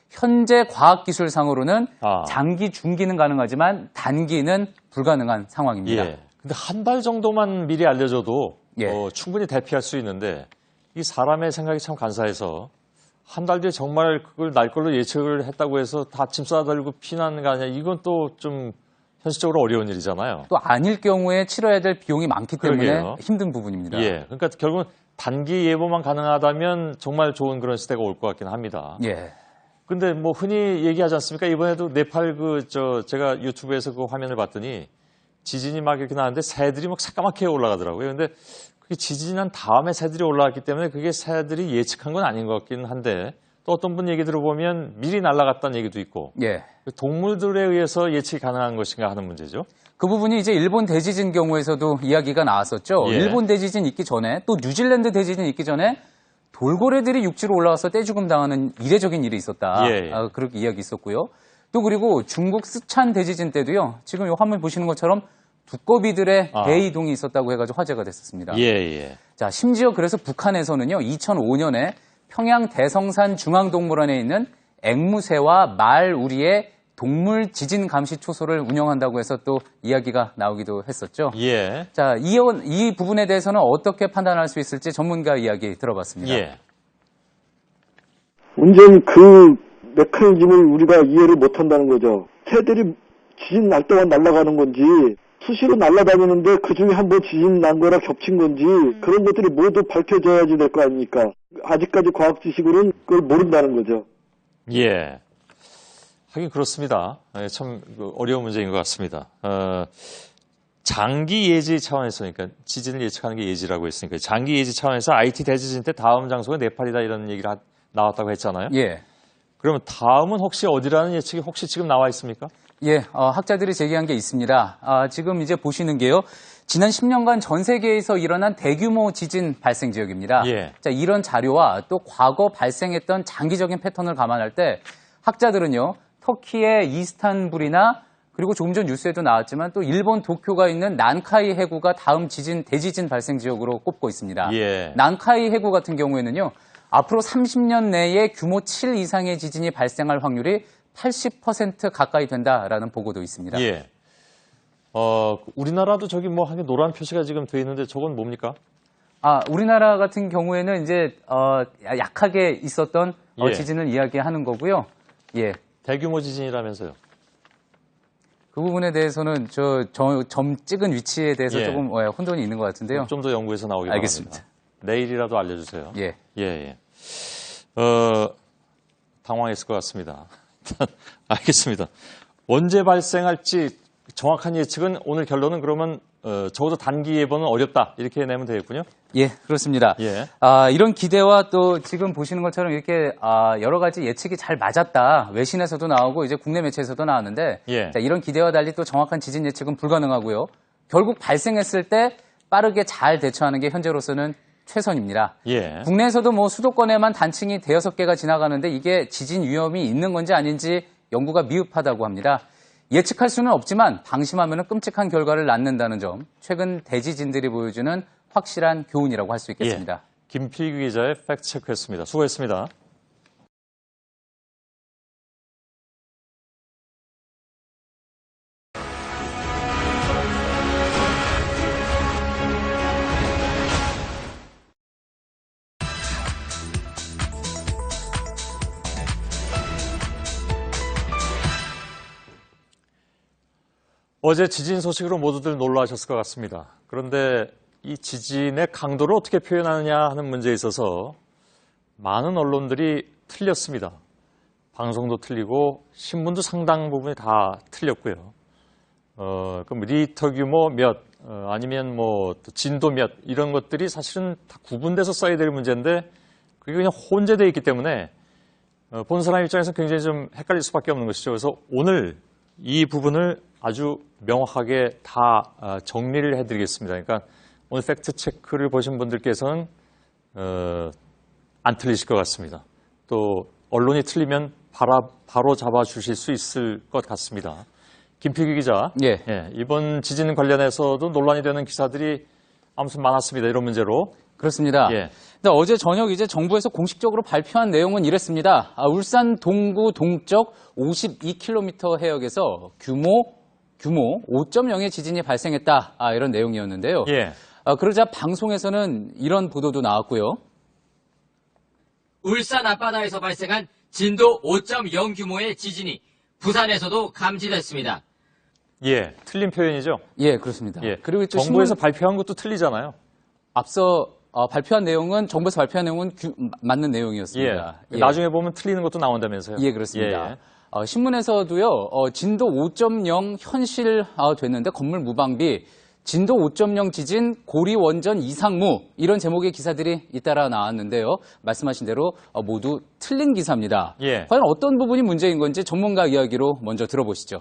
현재 과학기술상으로는 장기, 중기는 가능하지만 단기는 불가능한 상황입니다. 예. 근데 한 달 정도만 미리 알려줘도 충분히 대피할 수 있는데 이 사람의 생각이 참 간사해서 한 달 뒤에 정말 그걸 날 걸로 예측을 했다고 해서 다 짐 싸들고 피난가 아니야 이건 또 좀 현실적으로 어려운 일이잖아요. 또 아닐 경우에 치러야 될 비용이 많기 때문에 그러게요. 힘든 부분입니다. 예, 그러니까 결국은 단기 예보만 가능하다면 정말 좋은 그런 시대가 올 것 같긴 합니다. 예. 근데 뭐 흔히 얘기하지 않습니까? 이번에도 네팔 제가 유튜브에서 그 화면을 봤더니 지진이 막 이렇게 나는데 새들이 막 새까맣게 올라가더라고요. 근데 그게 지진이 난 다음에 새들이 올라왔기 때문에 그게 새들이 예측한 건 아닌 것 같긴 한데 또 어떤 분 얘기 들어보면 미리 날아갔다는 얘기도 있고 예. 동물들에 의해서 예측이 가능한 것인가 하는 문제죠. 그 부분이 이제 일본 대지진 경우에서도 이야기가 나왔었죠. 예. 일본 대지진 있기 전에 또 뉴질랜드 대지진 있기 전에 돌고래들이 육지로 올라와서 떼죽음 당하는 이례적인 일이 있었다. 예. 그렇게 이야기 있었고요. 또 그리고 중국 스촨 대지진 때도요. 지금 이 화면 보시는 것처럼 두꺼비들의 대이동이 있었다고 해가지고 화제가 됐었습니다. 예. 자, 심지어 그래서 북한에서는요. 2005년에 평양 대성산 중앙동물원에 있는 앵무새와 말우리의 동물 지진 감시 초소를 운영한다고 해서 또 이야기가 나오기도 했었죠. 예. 자, 이 부분에 대해서는 어떻게 판단할 수 있을지 전문가 이야기 들어봤습니다. 예. 문제는 그 메커니즘을 우리가 이해를 못한다는 거죠. 새들이 지진 날 동안 날아가는 건지 수시로 날아다니는데 그중에 한번 지진 난 거랑 겹친 건지 그런 것들이 모두 밝혀져야지 될 거 아닙니까? 아직까지 과학 지식으로는 그걸 모른다는 거죠. 예. 하긴 그렇습니다. 참 어려운 문제인 것 같습니다. 장기 예지 차원에서, 그러니까 지진을 예측하는 게 예지라고 했으니까 장기 예지 차원에서 IT 대지진 때 다음 장소가 네팔이다 이런 얘기가 나왔다고 했잖아요. 예. 그러면 다음은 혹시 어디라는 예측이 혹시 지금 나와 있습니까? 예, 학자들이 제기한 게 있습니다. 지금 이제 보시는 게요. 지난 10년간 전 세계에서 일어난 대규모 지진 발생 지역입니다. 예. 자, 이런 자료와 또 과거 발생했던 장기적인 패턴을 감안할 때 학자들은요. 터키의 이스탄불이나 그리고 조금 전 뉴스에도 나왔지만 또 일본 도쿄가 있는 난카이 해구가 다음 대지진 발생 지역으로 꼽고 있습니다. 예. 난카이 해구 같은 경우에는요. 앞으로 30년 내에 규모 7 이상의 지진이 발생할 확률이 80% 가까이 된다라는 보고도 있습니다. 예. 우리나라도 저기 뭐 하긴 노란 표시가 지금 돼 있는데 저건 뭡니까? 우리나라 같은 경우에는 이제 약하게 있었던 예. 지진을 이야기하는 거고요. 예. 대규모 지진이라면서요. 그 부분에 대해서는 점 찍은 위치에 대해서 예. 조금 혼돈이 있는 것 같은데요. 좀 더 연구해서 나오기 알겠습니다. 바랍니다. 내일이라도 알려주세요. 예. 당황했을 것 같습니다. 알겠습니다. 언제 발생할지 정확한 예측은 오늘 결론은 그러면 적어도 단기 예보는 어렵다 이렇게 내면 되겠군요. 예, 그렇습니다. 예. 이런 기대와 또 지금 보시는 것처럼 이렇게 여러 가지 예측이 잘 맞았다. 외신에서도 나오고 이제 국내 매체에서도 나왔는데 예. 자, 이런 기대와 달리 또 정확한 지진 예측은 불가능하고요. 결국 발생했을 때 빠르게 잘 대처하는 게 현재로서는 최선입니다. 예. 국내에서도 뭐 수도권에만 단층이 5개가 지나가는데 이게 지진 위험이 있는 건지 아닌지 연구가 미흡하다고 합니다. 예측할 수는 없지만 방심하면 끔찍한 결과를 낳는다는 점, 최근 대지진들이 보여주는 확실한 교훈이라고 할 수 있겠습니다. 예. 김필규 기자의 팩트체크였습니다. 수고했습니다. 어제 지진 소식으로 모두들 놀라셨을 것 같습니다. 그런데 이 지진의 강도를 어떻게 표현하느냐 하는 문제에 있어서 많은 언론들이 틀렸습니다. 방송도 틀리고 신문도 상당 부분이 다 틀렸고요. 그럼 리터 규모 몇, 아니면 뭐 진도 몇 이런 것들이 사실은 다 구분돼서 써야 될 문제인데 그게 그냥 혼재되어 있기 때문에 본 사람 입장에서 굉장히 좀 헷갈릴 수밖에 없는 것이죠. 그래서 오늘 이 부분을 아주 명확하게 다 정리를 해드리겠습니다. 그러니까 오늘 팩트체크를 보신 분들께서는 안 틀리실 것 같습니다. 또 언론이 틀리면 바로 잡아주실 수 있을 것 같습니다. 김필규 기자, 예. 이번 지진 관련해서도 논란이 되는 기사들이 아무튼 많았습니다. 이런 문제로. 그렇습니다. 예. 근데 어제 저녁 이제 정부에서 공식적으로 발표한 내용은 이랬습니다. 울산 동구 동쪽 52km 해역에서 규모 5.0의 지진이 발생했다. 이런 내용이었는데요. 예. 그러자 방송에서는 이런 보도도 나왔고요. 울산 앞바다에서 발생한 진도 5.0 규모의 지진이 부산에서도 감지됐습니다. 예, 틀린 표현이죠? 예, 그렇습니다. 예. 그리고 또 정부에서 발표한 것도 틀리잖아요. 앞서 발표한 내용은 정부에서 발표한 내용은 맞는 내용이었습니다. 예. 나중에 보면 틀리는 것도 나온다면서요? 예, 그렇습니다. 예. 신문에서도요, 진도 5.0 현실 됐는데 건물 무방비, 진도 5.0 지진 고리 원전 이상무 이런 제목의 기사들이 잇따라 나왔는데요. 말씀하신 대로 모두 틀린 기사입니다. 예. 과연 어떤 부분이 문제인 건지 전문가 이야기로 먼저 들어보시죠.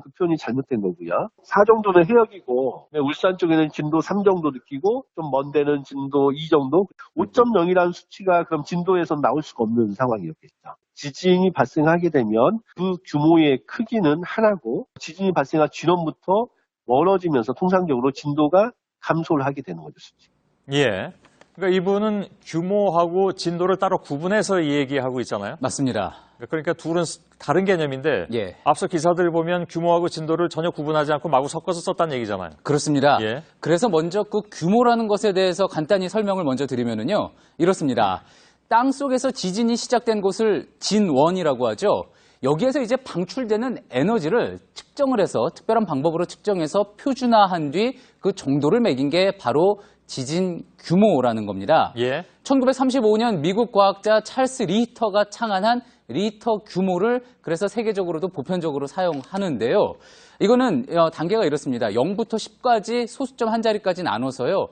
그 표현이 잘못된 거고요. 4 정도는 해역이고 울산 쪽에는 진도 3 정도 느끼고 좀 먼 데는 진도 2 정도. 5.0이라는 수치가 그럼 진도에서 나올 수가 없는 상황이었겠죠. 지진이 발생하게 되면 그 규모의 크기는 하나고 지진이 발생한 진원부터 멀어지면서 통상적으로 진도가 감소를 하게 되는 거죠. 수치. 예. 그러니까 이분은 규모하고 진도를 따로 구분해서 얘기하고 있잖아요. 맞습니다. 그러니까 둘은 다른 개념인데 예. 앞서 기사들 보면 규모하고 진도를 전혀 구분하지 않고 마구 섞어서 썼다는 얘기잖아요. 그렇습니다. 예. 그래서 먼저 그 규모라는 것에 대해서 간단히 설명을 먼저 드리면은요. 이렇습니다. 땅 속에서 지진이 시작된 곳을 진원이라고 하죠. 여기에서 이제 방출되는 에너지를 측정을 해서 특별한 방법으로 측정해서 표준화한 뒤 그 정도를 매긴 게 바로 지진 규모라는 겁니다. 예. 1935년 미국 과학자 찰스 리히터가 창안한 리히터 규모를 그래서 세계적으로도 보편적으로 사용하는데요. 이거는 단계가 이렇습니다. 0부터 10까지 소수점 한 자리까지 나눠서요.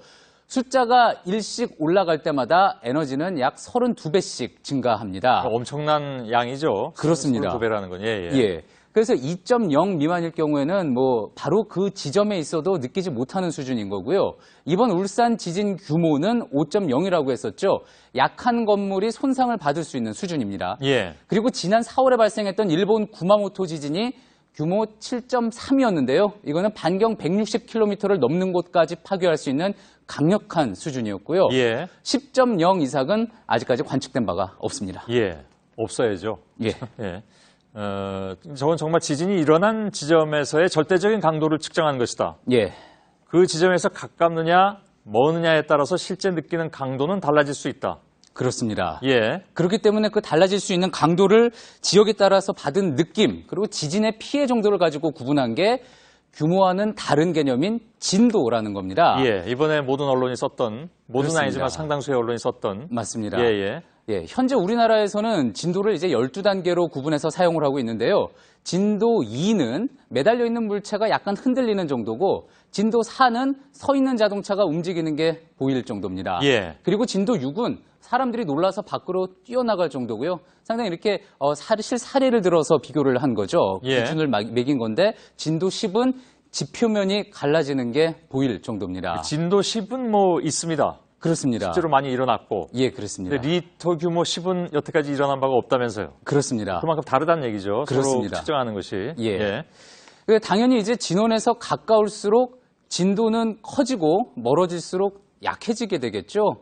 숫자가 1씩 올라갈 때마다 에너지는 약 32배씩 증가합니다. 엄청난 양이죠. 그렇습니다. 32배라는 건. 예. 예. 그래서 2.0 미만일 경우에는 바로 그 지점에 있어도 느끼지 못하는 수준인 거고요. 이번 울산 지진 규모는 5.0이라고 했었죠. 약한 건물이 손상을 받을 수 있는 수준입니다. 예. 그리고 지난 4월에 발생했던 일본 구마모토 지진이 규모 7.3이었는데요. 이거는 반경 160km를 넘는 곳까지 파괴할 수 있는 강력한 수준이었고요. 예. 10.0 이상은 아직까지 관측된 바가 없습니다. 예. 없어야죠. 예. 예. 저건 정말 지진이 일어난 지점에서의 절대적인 강도를 측정한 것이다. 예. 그 지점에서 가깝느냐, 머느냐에 따라서 실제 느끼는 강도는 달라질 수 있다. 그렇습니다. 예. 그렇기 때문에 그 달라질 수 있는 강도를 지역에 따라서 받은 느낌, 그리고 지진의 피해 정도를 가지고 구분한 게 규모와는 다른 개념인 진도라는 겁니다. 예. 이번에 모든 언론이 썼던, 모든 그렇습니다. 아니지만 상당수의 언론이 썼던. 맞습니다. 예. 예, 현재 우리나라에서는 진도를 이제 12단계로 구분해서 사용을 하고 있는데요. 진도 2는 매달려 있는 물체가 약간 흔들리는 정도고 진도 4는 서 있는 자동차가 움직이는 게 보일 정도입니다. 예. 그리고 진도 6은 사람들이 놀라서 밖으로 뛰어나갈 정도고요. 상당히 이렇게 실사례를 들어서 비교를 한 거죠. 예. 기준을 매긴 건데 진도 10은 지표면이 갈라지는 게 보일 정도입니다. 진도 10은 있습니다. 그렇습니다. 실제로 많이 일어났고. 예, 그렇습니다. 근데 리히터 규모 10은 여태까지 일어난 바가 없다면서요. 그렇습니다. 그만큼 다르다는 얘기죠. 그렇습니다. 서로 측정하는 것이. 예. 당연히 이제 진원에서 가까울수록 진도는 커지고 멀어질수록 약해지게 되겠죠.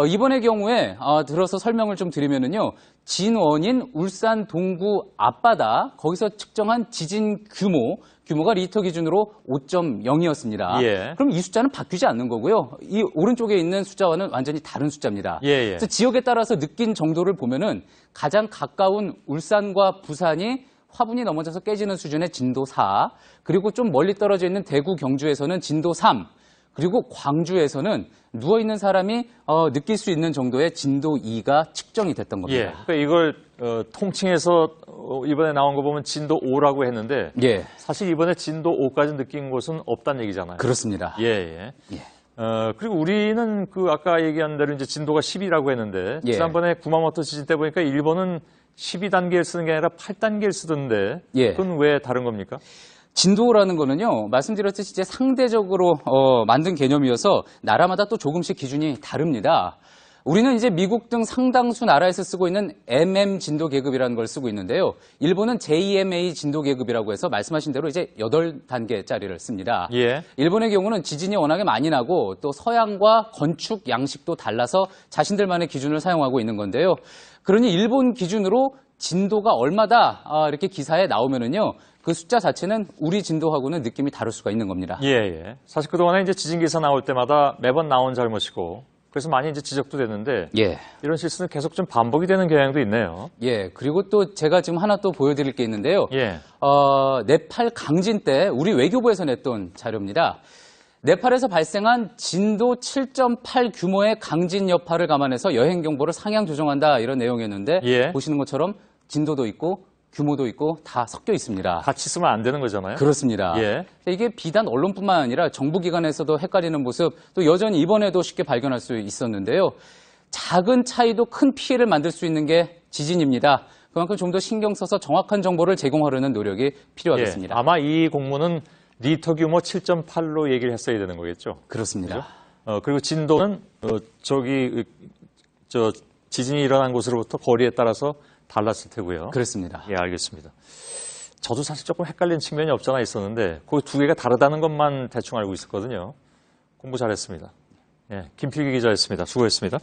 이번의 경우에 들어서 설명을 좀 드리면은요. 진원인 울산 동구 앞바다 거기서 측정한 지진 규모가 리히터 기준으로 5.0이었습니다. 예. 그럼 이 숫자는 바뀌지 않는 거고요. 이 오른쪽에 있는 숫자와는 완전히 다른 숫자입니다. 예. 그래서 지역에 따라서 느낀 정도를 보면은 가장 가까운 울산과 부산이 화분이 넘어져서 깨지는 수준의 진도 4, 그리고 좀 멀리 떨어져 있는 대구, 경주에서는 진도 3, 그리고 광주에서는 누워있는 사람이 느낄 수 있는 정도의 진도 2가 측정이 됐던 겁니다. 예. 그러니까 이걸 통칭해서 이번에 나온 거 보면 진도 5라고 했는데 예. 사실 이번에 진도 5까지 느낀 곳은 없다는 얘기잖아요. 그렇습니다. 예. 그리고 우리는 아까 얘기한 대로 이제 진도가 10이라고 했는데 예. 지난번에 구마모토 지진 때 보니까 일본은 12단계를 쓰는 게 아니라 8단계를 쓰던데 예. 그건 왜 다른 겁니까? 진도라는 거는요, 말씀드렸듯이 이제 상대적으로 만든 개념이어서 나라마다 또 조금씩 기준이 다릅니다. 우리는 이제 미국 등 상당수 나라에서 쓰고 있는 MM 진도 계급이라는 걸 쓰고 있는데요. 일본은 JMA 진도 계급이라고 해서 말씀하신 대로 이제 8단계짜리를 씁니다. 예. 일본의 경우는 지진이 워낙에 많이 나고 또 서양과 건축 양식도 달라서 자신들만의 기준을 사용하고 있는 건데요. 그러니 일본 기준으로 진도가 얼마다 이렇게 기사에 나오면은요. 그 숫자 자체는 우리 진도하고는 느낌이 다를 수가 있는 겁니다. 예. 사실 그동안에 이제 지진 기사 나올 때마다 매번 나온 잘못이고 그래서 많이 이제 지적도 됐는데 예. 이런 실수는 계속 좀 반복이 되는 경향도 있네요. 예. 그리고 또 제가 지금 하나 또 보여드릴 게 있는데요. 예. 네팔 강진 때 우리 외교부에서 냈던 자료입니다. 네팔에서 발생한 진도 7.8 규모의 강진 여파를 감안해서 여행 경보를 상향 조정한다 이런 내용이었는데 예. 보시는 것처럼 진도도 있고 규모도 있고 다 섞여 있습니다. 같이 쓰면 안 되는 거잖아요. 그렇습니다. 예. 이게 비단 언론뿐만 아니라 정부기관에서도 헷갈리는 모습 또 여전히 이번에도 쉽게 발견할 수 있었는데요. 작은 차이도 큰 피해를 만들 수 있는 게 지진입니다. 그만큼 좀 더 신경 써서 정확한 정보를 제공하려는 노력이 필요하겠습니다. 예. 아마 이 공문은 리터 규모 7.8로 얘기를 했어야 되는 거겠죠. 그렇습니다. 그리고 진도는 지진이 일어난 곳으로부터 거리에 따라서 달랐을 테고요. 그렇습니다. 예, 알겠습니다. 저도 사실 조금 헷갈리는 측면이 없잖아 있었는데 그 두 개가 다르다는 것만 대충 알고 있었거든요. 공부 잘했습니다. 예, 김필기 기자였습니다. 수고했습니다.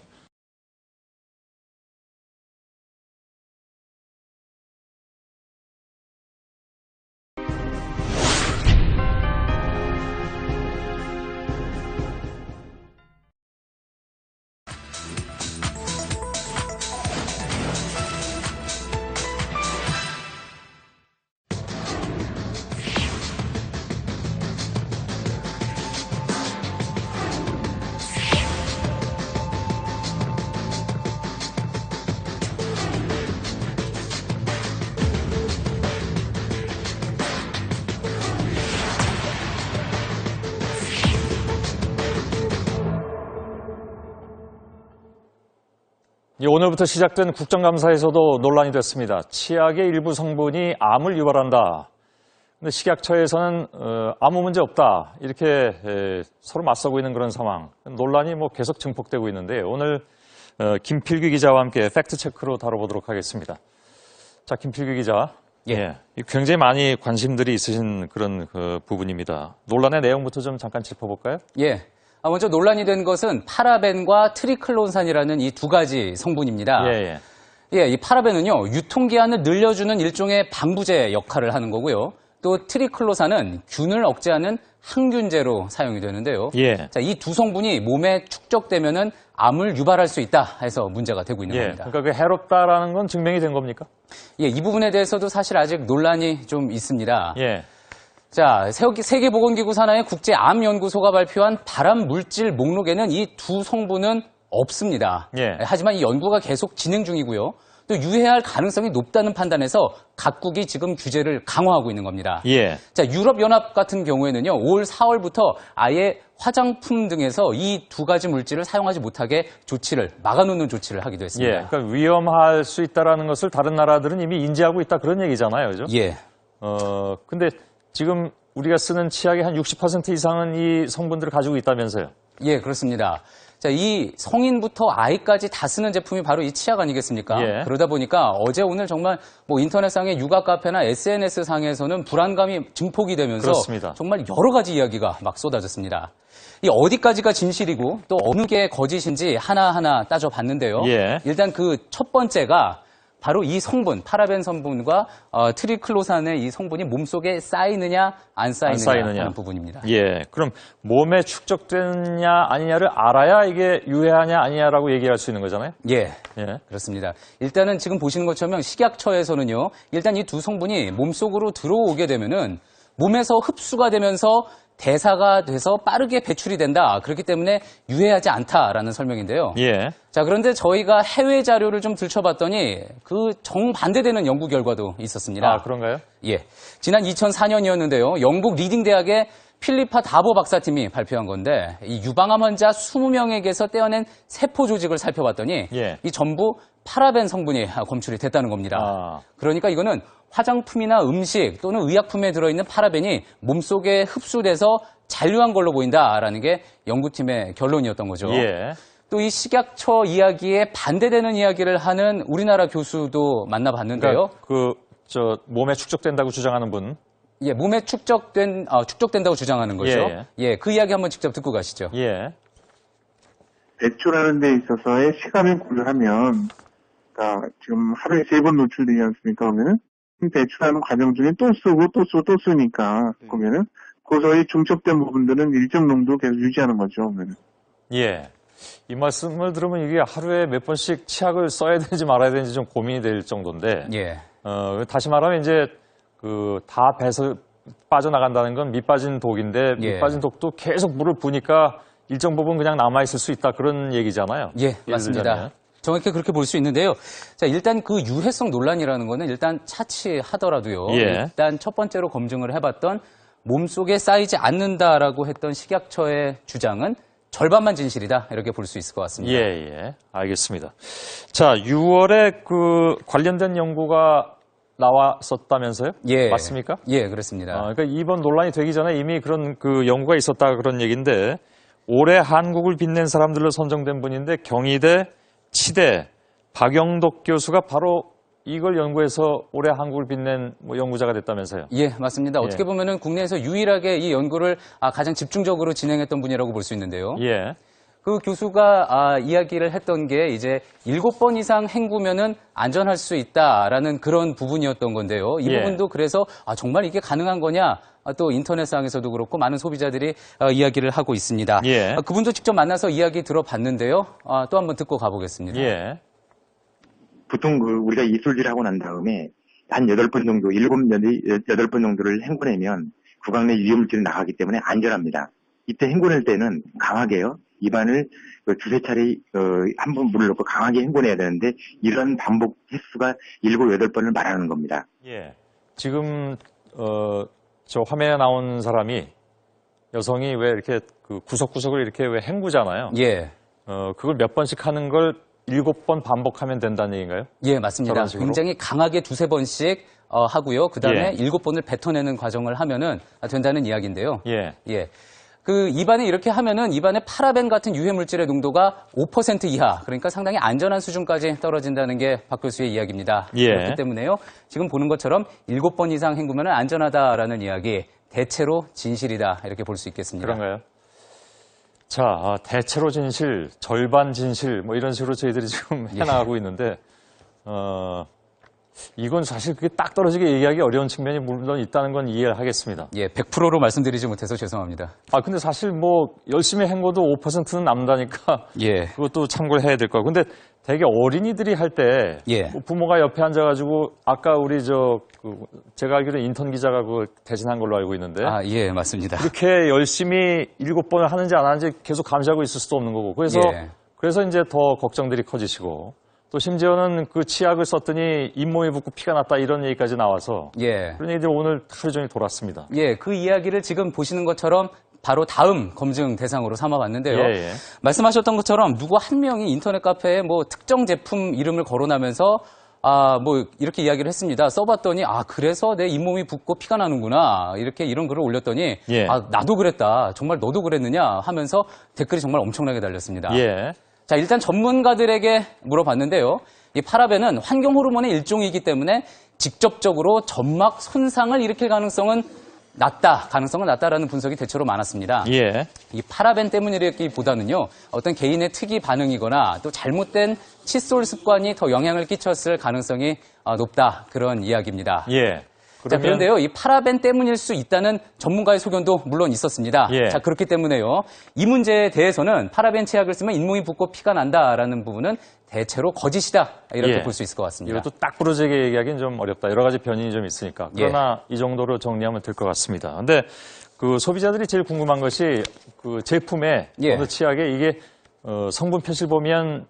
오늘부터 시작된 국정감사에서도 논란이 됐습니다. 치약의 일부 성분이 암을 유발한다. 근데 식약처에서는 아무 문제 없다. 이렇게 서로 맞서고 있는 그런 상황. 논란이 계속 증폭되고 있는데 오늘 김필규 기자와 함께 팩트체크로 다뤄보도록 하겠습니다. 자, 김필규 기자. 예. 굉장히 많이 관심들이 있으신 그런 부분입니다. 논란의 내용부터 좀 잠깐 짚어볼까요? 예. 먼저 논란이 된 것은 파라벤과 트리클론산이라는 이 두 가지 성분입니다. 이 파라벤은요, 유통기한을 늘려주는 일종의 방부제 역할을 하는 거고요. 또 트리클로산은 균을 억제하는 항균제로 사용이 되는데요. 자, 이 두 성분이 몸에 축적되면은 암을 유발할 수 있다 해서 문제가 되고 있는 겁니다. 그러니까 해롭다라는 건 증명이 된 겁니까? 이 부분에 대해서도 사실 아직 논란이 좀 있습니다. 자, 세계보건기구 산하의 국제암연구소가 발표한 발암 물질 목록에는 이 두 성분은 없습니다. 하지만 이 연구가 계속 진행 중이고요. 또 유해할 가능성이 높다는 판단에서 각국이 지금 규제를 강화하고 있는 겁니다. 자, 유럽연합 같은 경우에는요, 올 4월부터 아예 화장품 등에서 이 두 가지 물질을 사용하지 못하게 막아놓는 조치를 하기도 했습니다. 그러니까 위험할 수 있다는 것을 다른 나라들은 이미 인지하고 있다 그런 얘기잖아요. 그죠? 근데 지금 우리가 쓰는 치약의 한 60% 이상은 이 성분들을 가지고 있다면서요? 예, 그렇습니다. 자, 이 성인부터 아이까지 다 쓰는 제품이 바로 이 치약 아니겠습니까? 그러다 보니까 어제 오늘 정말 인터넷상의 육아 카페나 SNS상에서는 불안감이 증폭이 되면서 정말 여러 가지 이야기가 막 쏟아졌습니다. 이 어디까지가 진실이고 또 어느 게 거짓인지 하나하나 따져봤는데요. 일단 그 첫 번째가 바로 이 성분, 파라벤 성분과 트리클로산의 이 성분이 몸속에 쌓이느냐 안 쌓이느냐 하는 부분입니다. 그럼 몸에 축적되느냐 아니냐를 알아야 이게 유해하냐 아니냐라고 얘기할 수 있는 거잖아요? 그렇습니다. 일단은 지금 보시는 것처럼 식약처에서는요, 일단 이 두 성분이 몸속으로 들어오게 되면은 몸에서 흡수가 되면서 대사가 돼서 빠르게 배출이 된다. 그렇기 때문에 유해하지 않다라는 설명인데요. 자, 그런데 저희가 해외 자료를 좀 들춰봤더니 그 정반대되는 연구 결과도 있었습니다. 그런가요? 지난 2004년이었는데요. 영국 리딩 대학의 필리파 다보 박사팀이 발표한 건데 이 유방암 환자 20명에게서 떼어낸 세포 조직을 살펴봤더니 이 전부 파라벤 성분이 검출이 됐다는 겁니다. 그러니까 이거는 화장품이나 음식 또는 의약품에 들어있는 파라벤이 몸속에 흡수돼서 잔류한 걸로 보인다라는 게 연구팀의 결론이었던 거죠. 또 이 식약처 이야기에 반대되는 이야기를 하는 우리나라 교수도 만나봤는데요. 그러니까 몸에 축적된다고 주장하는 분. 몸에 축적된다고 주장하는 거죠. 그 이야기 한번 직접 듣고 가시죠. 배출하는 데 있어서의 시간을 고려하면, 그러니까 지금 하루에 3번 노출되지 않습니까? 그러면은 배출하는 과정 중에 또 쓰고 또 쓰고 또 쓰니까 그러면은 그 사이 중첩된 부분들은 일정 농도 계속 유지하는 거죠. 그러면은. 이 말씀을 들으면 이게 하루에 몇 번씩 치약을 써야 되는지 말아야 되는지 좀 고민이 될 정도인데. 예. 다시 말하면 이제 다 배서 빠져나간다는 건 밑 빠진 독인데 예. 밑 빠진 독도 계속 물을 부니까 일정 부분 그냥 남아있을 수 있다 그런 얘기잖아요. 예, 맞습니다. 들자면. 정확히 그렇게 볼 수 있는데요. 자, 일단 그 유해성 논란이라는 거는 일단 차치하더라도요. 예. 일단 첫 번째로 검증을 해봤던 몸속에 쌓이지 않는다라고 했던 식약처의 주장은 절반만 진실이다. 이렇게 볼 수 있을 것 같습니다. 예. 알겠습니다. 자, 6월에 그 관련된 연구가 나왔었다면서요? 예. 맞습니까? 예, 그렇습니다. 그러니까 이번 논란이 되기 전에 이미 그런 그 연구가 있었다 그런 얘기인데 올해 한국을 빛낸 사람들로 선정된 분인데 경희대, 치대, 박영덕 교수가 바로 이걸 연구해서 올해 한국을 빛낸 연구자가 됐다면서요? 예, 맞습니다. 어떻게 보면은 국내에서 유일하게 이 연구를 가장 집중적으로 진행했던 분이라고 볼 수 있는데요. 예. 그 교수가 이야기를 했던 게 이제 7번 이상 헹구면은 안전할 수 있다라는 그런 부분이었던 건데요. 이 예. 부분도 그래서 정말 이게 가능한 거냐? 또 인터넷상에서도 그렇고 많은 소비자들이 이야기를 하고 있습니다. 예. 그분도 직접 만나서 이야기 들어봤는데요. 또 한번 듣고 가보겠습니다. 예. 보통 우리가 이술질을 하고 난 다음에 한 8번 정도, 8번 정도를 헹궈내면 구강 내 유해물질이 나가기 때문에 안전합니다. 이때 헹궈낼 때는 강하게요. 입안을 두세 차례 한 번 물을 넣고 강하게 헹궈내야 되는데 이런 반복 횟수가 7, 8번을 말하는 겁니다. 예. 지금 저 화면에 나온 사람이 여성이 왜 이렇게 그 구석구석을 이렇게 왜 헹구잖아요. 예. 그걸 몇 번씩 하는 걸 7번 반복하면 된다는 얘기인가요? 예, 맞습니다. 굉장히 강하게 두세 번씩 하고요. 그 다음에 예. 7번을 뱉어내는 과정을 하면은 된다는 이야기인데요. 예. 예. 그 입안에 이렇게 하면은 입안에 파라벤 같은 유해 물질의 농도가 5% 이하, 그러니까 상당히 안전한 수준까지 떨어진다는 게 박 교수의 이야기입니다. 예. 그렇기 때문에요. 지금 보는 것처럼 7번 이상 헹구면은 안전하다라는 이야기, 대체로 진실이다 이렇게 볼 수 있겠습니다. 그런가요? 자, 대체로 진실, 절반 진실 뭐 이런 식으로 저희들이 지금 해나가고 있는데 이건 사실 그게 딱 떨어지게 얘기하기 어려운 측면이 물론 있다는 건 이해를 하겠습니다. 예, 100%로 말씀드리지 못해서 죄송합니다. 근데 사실 뭐 열심히 헹궈도 5%는 남다니까 예. 그것도 참고를 해야 될 거고. 근데 되게 어린이들이 할 때 예. 부모가 옆에 앉아가지고 아까 우리 제가 알기로는 인턴 기자가 그걸 대신한 걸로 알고 있는데 예, 맞습니다. 그렇게 열심히 7번을 하는지 안 하는지 계속 감시하고 있을 수도 없는 거고. 그래서 이제 더 걱정들이 커지시고 또 심지어는 그 치약을 썼더니 잇몸이 붓고 피가 났다 이런 얘기까지 나와서 예. 그런 얘기들이 오늘 하루 종일 돌았습니다. 예, 그 이야기를 지금 보시는 것처럼 바로 다음 검증 대상으로 삼아봤는데요. 예. 말씀하셨던 것처럼 누구 한 명이 인터넷 카페에 뭐 특정 제품 이름을 거론하면서 뭐 이렇게 이야기를 했습니다. 써봤더니 그래서 내 잇몸이 붓고 피가 나는구나 이렇게 이런 글을 올렸더니 예. 나도 그랬다. 정말 너도 그랬느냐 하면서 댓글이 정말 엄청나게 달렸습니다. 예. 자, 일단 전문가들에게 물어봤는데요. 이 파라벤은 환경 호르몬의 일종이기 때문에 직접적으로 점막 손상을 일으킬 가능성은 낮다라는 분석이 대체로 많았습니다. 예. 이 파라벤 때문이라기보다는요, 어떤 개인의 특이 반응이거나 또 잘못된 칫솔 습관이 더 영향을 끼쳤을 가능성이 높다. 그런 이야기입니다. 예. 자, 그런데요, 이 파라벤 때문일 수 있다는 전문가의 소견도 물론 있었습니다. 예. 자, 그렇기 때문에요, 이 문제에 대해서는 파라벤 치약을 쓰면 잇몸이 붓고 피가 난다라는 부분은 대체로 거짓이다. 이렇게 볼 수 있을 것 같습니다. 이것도 딱 부러지게 얘기하기는 좀 어렵다. 여러 가지 변인이 좀 있으니까. 그러나 이 정도로 정리하면 될 것 같습니다. 근데 그 소비자들이 제일 궁금한 것이 그 제품에 어느 치약에 이게 성분 표시를 보면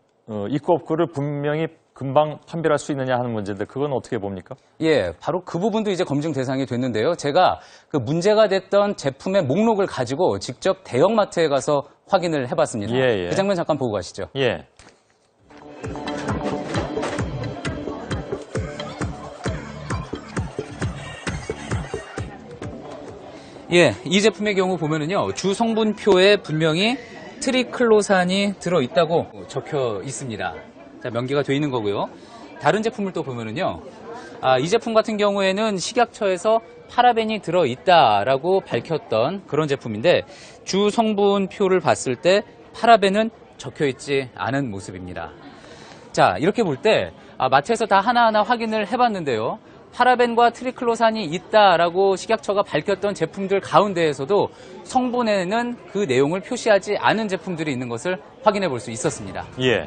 있고 없고를 분명히 금방 판별할 수 있느냐 하는 문제인데 그건 어떻게 봅니까? 예, 바로 그 부분도 이제 검증 대상이 됐는데요. 제가 그 문제가 됐던 제품의 목록을 가지고 직접 대형마트에 가서 확인을 해봤습니다. 그 장면 잠깐 보고 가시죠. 예. 예, 이 제품의 경우 보면은요, 주 성분표에 분명히 트리클로산이 들어있다고 적혀 있습니다. 자, 명기가 돼 있는 거고요. 다른 제품을 또 보면은요, 이 제품 같은 경우에는 식약처에서 파라벤이 들어있다라고 밝혔던 그런 제품인데 주 성분표를 봤을 때 파라벤은 적혀 있지 않은 모습입니다. 자, 이렇게 볼 때 마트에서 다 하나하나 확인을 해봤는데요. 파라벤과 트리클로산이 있다라고 식약처가 밝혔던 제품들 가운데에서도 성분에는 그 내용을 표시하지 않은 제품들이 있는 것을 확인해 볼 수 있었습니다. 예.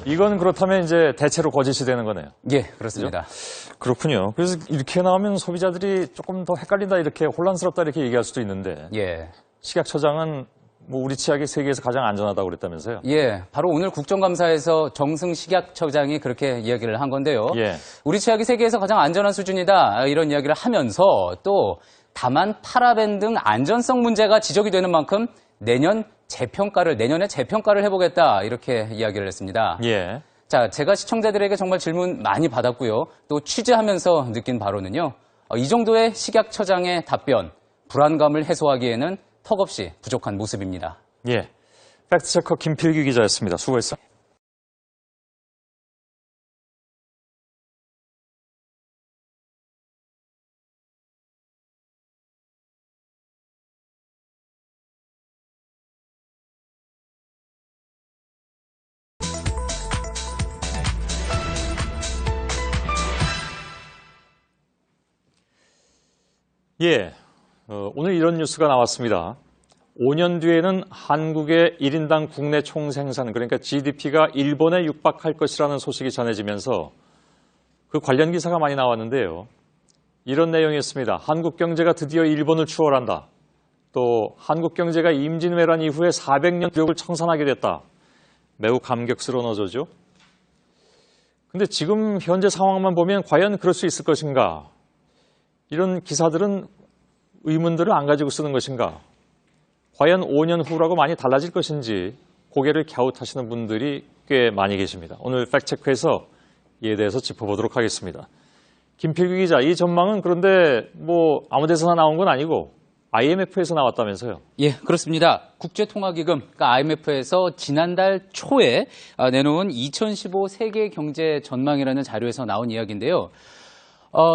이건 그렇다면 이제 대체로 거짓이 되는 거네요. 예, 그렇습니다. 그죠? 그렇군요. 그래서 이렇게 나오면 소비자들이 조금 더 헷갈린다, 이렇게 혼란스럽다 이렇게 얘기할 수도 있는데. 예. 식약처장은 뭐 우리 치약이 세계에서 가장 안전하다고 그랬다면서요? 예, 바로 오늘 국정감사에서 정승 식약처장이 그렇게 이야기를 한 건데요. 예. 우리 치약이 세계에서 가장 안전한 수준이다 이런 이야기를 하면서 또 다만 파라벤 등 안전성 문제가 지적이 되는 만큼 내년에 재평가를 해보겠다 이렇게 이야기를 했습니다. 예. 자, 제가 시청자들에게 정말 질문 많이 받았고요. 또 취재하면서 느낀 바로는요. 이 정도의 식약처장의 답변, 불안감을 해소하기에는 턱없이 부족한 모습입니다. 예. 팩트체커 김필기 기자였습니다. 수고했어. 예. 오늘 이런 뉴스가 나왔습니다. 5년 뒤에는 한국의 1인당 국내 총생산, 그러니까 GDP가 일본에 육박할 것이라는 소식이 전해지면서 그 관련 기사가 많이 나왔는데요. 이런 내용이었습니다. 한국 경제가 드디어 일본을 추월한다. 또 한국 경제가 임진왜란 이후에 400년 기록을 청산하게 됐다. 매우 감격스러운 어조죠. 근데 지금 현재 상황만 보면 과연 그럴 수 있을 것인가? 이런 기사들은 의문들을 안 가지고 쓰는 것인가? 과연 5년 후라고 많이 달라질 것인지 고개를 갸웃하시는 분들이 꽤 많이 계십니다. 오늘 팩트체크에서 이에 대해서 짚어보도록 하겠습니다. 김필규 기자, 이 전망은 그런데 뭐 아무 데서나 나온 건 아니고 IMF에서 나왔다면서요? 예, 그렇습니다. 국제통화기금, 그러니까 IMF에서 지난달 초에 내놓은 2015 세계 경제 전망이라는 자료에서 나온 이야기인데요.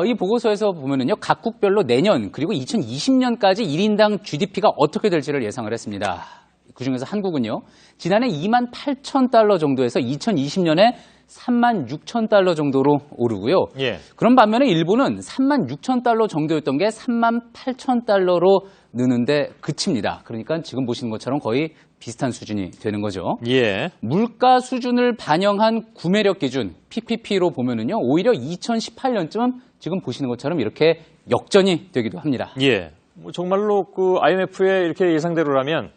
이 보고서에서 보면은요, 각국별로 내년 그리고 2020년까지 1인당 GDP가 어떻게 될지를 예상을 했습니다. 그중에서 한국은요, 지난해 28,000달러 정도에서 2020년에 36,000달러 정도로 오르고요. 예. 그런 반면에 일본은 36,000달러 정도였던 게 38,000달러로 느는데 그칩니다. 그러니까 지금 보시는 것처럼 거의 비슷한 수준이 되는 거죠. 예. 물가 수준을 반영한 구매력 기준 PPP로 보면은요, 오히려 2018년쯤 지금 보시는 것처럼 이렇게 역전이 되기도 합니다. 예. 뭐 정말로 그 IMF의 이렇게 예상대로라면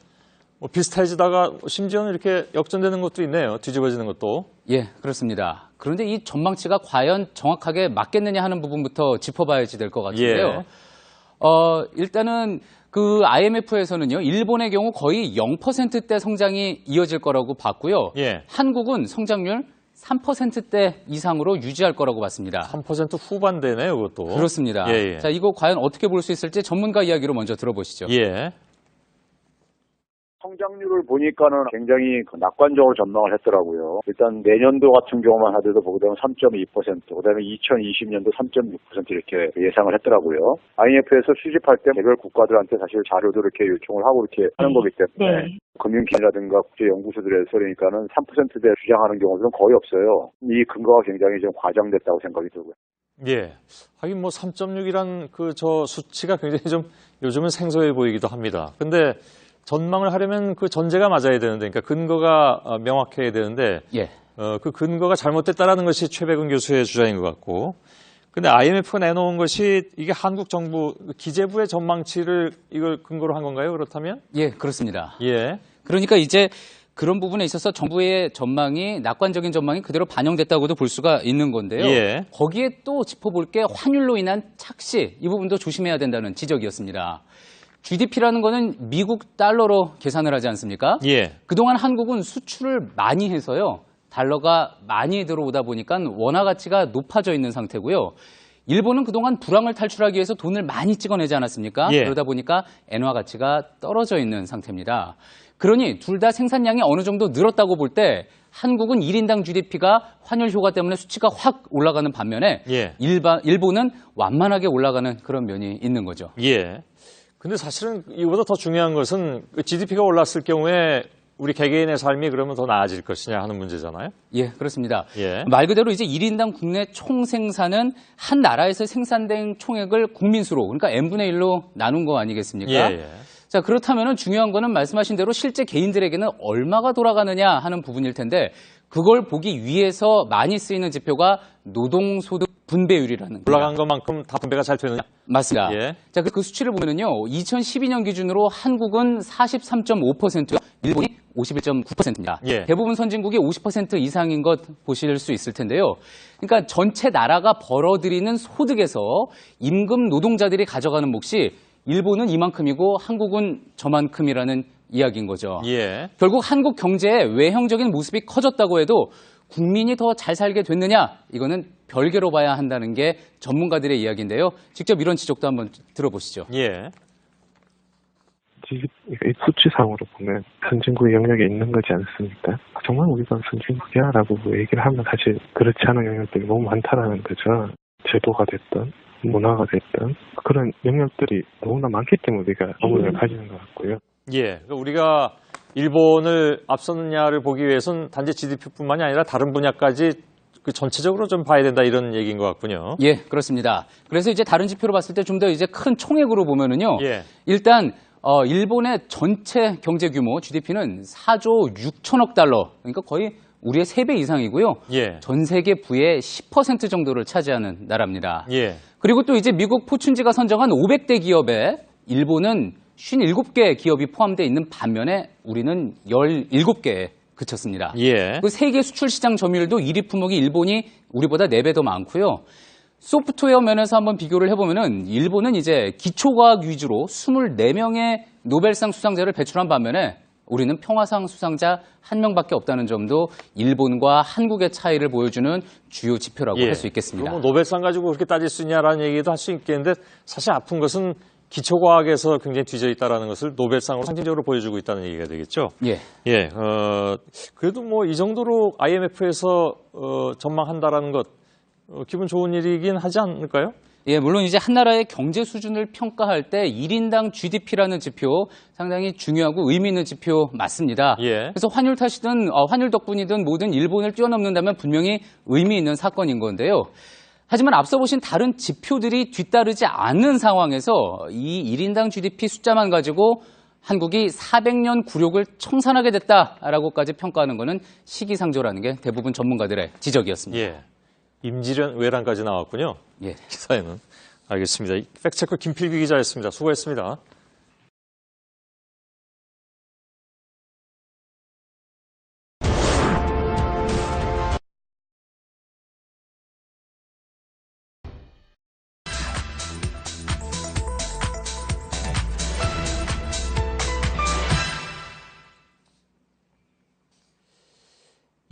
뭐 비슷해지다가 심지어는 이렇게 역전되는 것도 있네요. 뒤집어지는 것도. 예, 그렇습니다. 그런데 이 전망치가 과연 정확하게 맞겠느냐 하는 부분부터 짚어봐야지 될 것 같은데요. 예. 일단은 그 IMF에서는요, 일본의 경우 거의 0%대 성장이 이어질 거라고 봤고요. 예. 한국은 성장률 3%대 이상으로 유지할 거라고 봤습니다. 3% 후반대네요, 그것도. 그렇습니다. 예, 예. 자, 이거 과연 어떻게 볼 수 있을지 전문가 이야기로 먼저 들어보시죠. 예. 성장률을 보니까는 굉장히 낙관적으로 전망을 했더라고요. 일단 내년도 같은 경우만 하더라도 보게 되면 3.2%, 그다음에 2020년도 3.6% 이렇게 예상을 했더라고요. IMF에서 수집할 때 개별 국가들한테 사실 자료도 이렇게 요청을 하고 이렇게 하는 거기 때문에 금융기관이라든가 국제연구소들에서 그러니까는 3%대 주장하는 경우들은 거의 없어요. 이 근거가 굉장히 좀 과장됐다고 생각이 들고요. 예. 하긴 뭐 3.6이란 그 저 수치가 굉장히 좀 요즘은 생소해 보이기도 합니다. 근데 전망을 하려면 그 전제가 맞아야 되는데, 그러니까 근거가 명확해야 되는데, 예. 그 근거가 잘못됐다라는 것이 최백은 교수의 주장인 것 같고, 근데 IMF가 내놓은 것이 이게 한국 정부 기재부의 전망치를 이걸 근거로 한 건가요? 그렇다면? 예, 그렇습니다. 예. 그러니까 이제 그런 부분에 있어서 정부의 전망이 낙관적인 전망이 그대로 반영됐다고도 볼 수가 있는 건데요. 예. 거기에 또 짚어볼 게 환율로 인한 착시, 이 부분도 조심해야 된다는 지적이었습니다. GDP라는 거는 미국 달러로 계산을 하지 않습니까? 예. 그동안 한국은 수출을 많이 해서요, 달러가 많이 들어오다 보니까 원화 가치가 높아져 있는 상태고요. 일본은 그동안 불황을 탈출하기 위해서 돈을 많이 찍어내지 않았습니까? 예. 그러다 보니까 엔화 가치가 떨어져 있는 상태입니다. 그러니 둘 다 생산량이 어느 정도 늘었다고 볼 때 한국은 1인당 GDP가 환율 효과 때문에 수치가 확 올라가는 반면에 예. 일본은 완만하게 올라가는 그런 면이 있는 거죠. 예. 근데 사실은 이보다 더 중요한 것은 GDP가 올랐을 경우에 우리 개개인의 삶이 그러면 더 나아질 것이냐 하는 문제잖아요. 예, 그렇습니다. 예. 말 그대로 이제 1인당 국내 총 생산은 한 나라에서 생산된 총액을 국민수로, 그러니까 n분의 1로 나눈 거 아니겠습니까? 예. 자, 그렇다면 중요한 거는 말씀하신 대로 실제 개인들에게는 얼마가 돌아가느냐 하는 부분일 텐데, 그걸 보기 위해서 많이 쓰이는 지표가 노동소득 분배율이라는 올라간 것만큼 다 분배가 잘 되느냐? 맞습니다. 예. 자, 그 수치를 보면은요, 2012년 기준으로 한국은 43.5%, 일본이 51.9%입니다. 예. 대부분 선진국이 50% 이상인 것 보실 수 있을 텐데요. 그러니까 전체 나라가 벌어들이는 소득에서 임금 노동자들이 가져가는 몫이 일본은 이만큼이고 한국은 저만큼이라는 이야기인 거죠. 예. 결국 한국 경제의 외형적인 모습이 커졌다고 해도 국민이 더 잘 살게 됐느냐? 이거는 별개로 봐야 한다는 게 전문가들의 이야기인데요. 직접 이런 지적도 한번 들어보시죠. 예. 이 수치상으로 보면 선진국의 영역에 있는 거지 않습니까? 정말 우리가 선진국이야라고 얘기를 하면 사실 그렇지 않은 영역들이 너무 많다라는 거죠. 제도가 됐든 문화가 됐든 그런 영역들이 너무나 많기 때문에 우리가 어려움을 가지는 것 같고요. 예, 우리가 일본을 앞서느냐를 보기 위해서는 단지 GDP뿐만이 아니라 다른 분야까지 그 전체적으로 좀 봐야 된다 이런 얘기인 것 같군요. 예, 그렇습니다. 그래서 이제 다른 지표로 봤을 때 좀 더 이제 큰 총액으로 보면은요. 예. 일단 일본의 전체 경제 규모 GDP는 4조 6천억 달러. 그러니까 거의 우리의 3배 이상이고요. 예. 전 세계 부의 10% 정도를 차지하는 나라입니다. 예. 그리고 또 이제 미국 포춘지가 선정한 500대 기업에 일본은 57개 기업이 포함되어 있는 반면에 우리는 17개에 그쳤습니다. 예. 그 세계 수출 시장 점유율도 1위 품목이 일본이 우리보다 4배 더 많고요. 소프트웨어 면에서 한번 비교를 해보면은 일본은 이제 기초과학 위주로 24명의 노벨상 수상자를 배출한 반면에 우리는 평화상 수상자 1명밖에 없다는 점도 일본과 한국의 차이를 보여주는 주요 지표라고 할 수 있겠습니다. 뭐 노벨상 가지고 그렇게 따질 수 있냐라는 얘기도 할 수 있겠는데 사실 아픈 것은 기초과학에서 굉장히 뒤져 있다는 것을 노벨상으로 상징적으로 보여주고 있다는 얘기가 되겠죠. 예. 예. 그래도 뭐 이 정도로 IMF에서 전망한다라는 것 기분 좋은 일이긴 하지 않을까요? 예, 물론 이제 한 나라의 경제 수준을 평가할 때 1인당 GDP라는 지표 상당히 중요하고 의미 있는 지표 맞습니다. 예. 그래서 환율 탓이든 환율 덕분이든 뭐든 일본을 뛰어넘는다면 분명히 의미 있는 사건인 건데요. 하지만 앞서 보신 다른 지표들이 뒤따르지 않는 상황에서 이 1인당 GDP 숫자만 가지고 한국이 400년 굴욕을 청산하게 됐다라고까지 평가하는 것은 시기상조라는 게 대부분 전문가들의 지적이었습니다. 예. 임지련 외란까지 나왔군요. 예. 기사에는. 알겠습니다. 팩트체크 김필규 기자였습니다. 수고했습니다.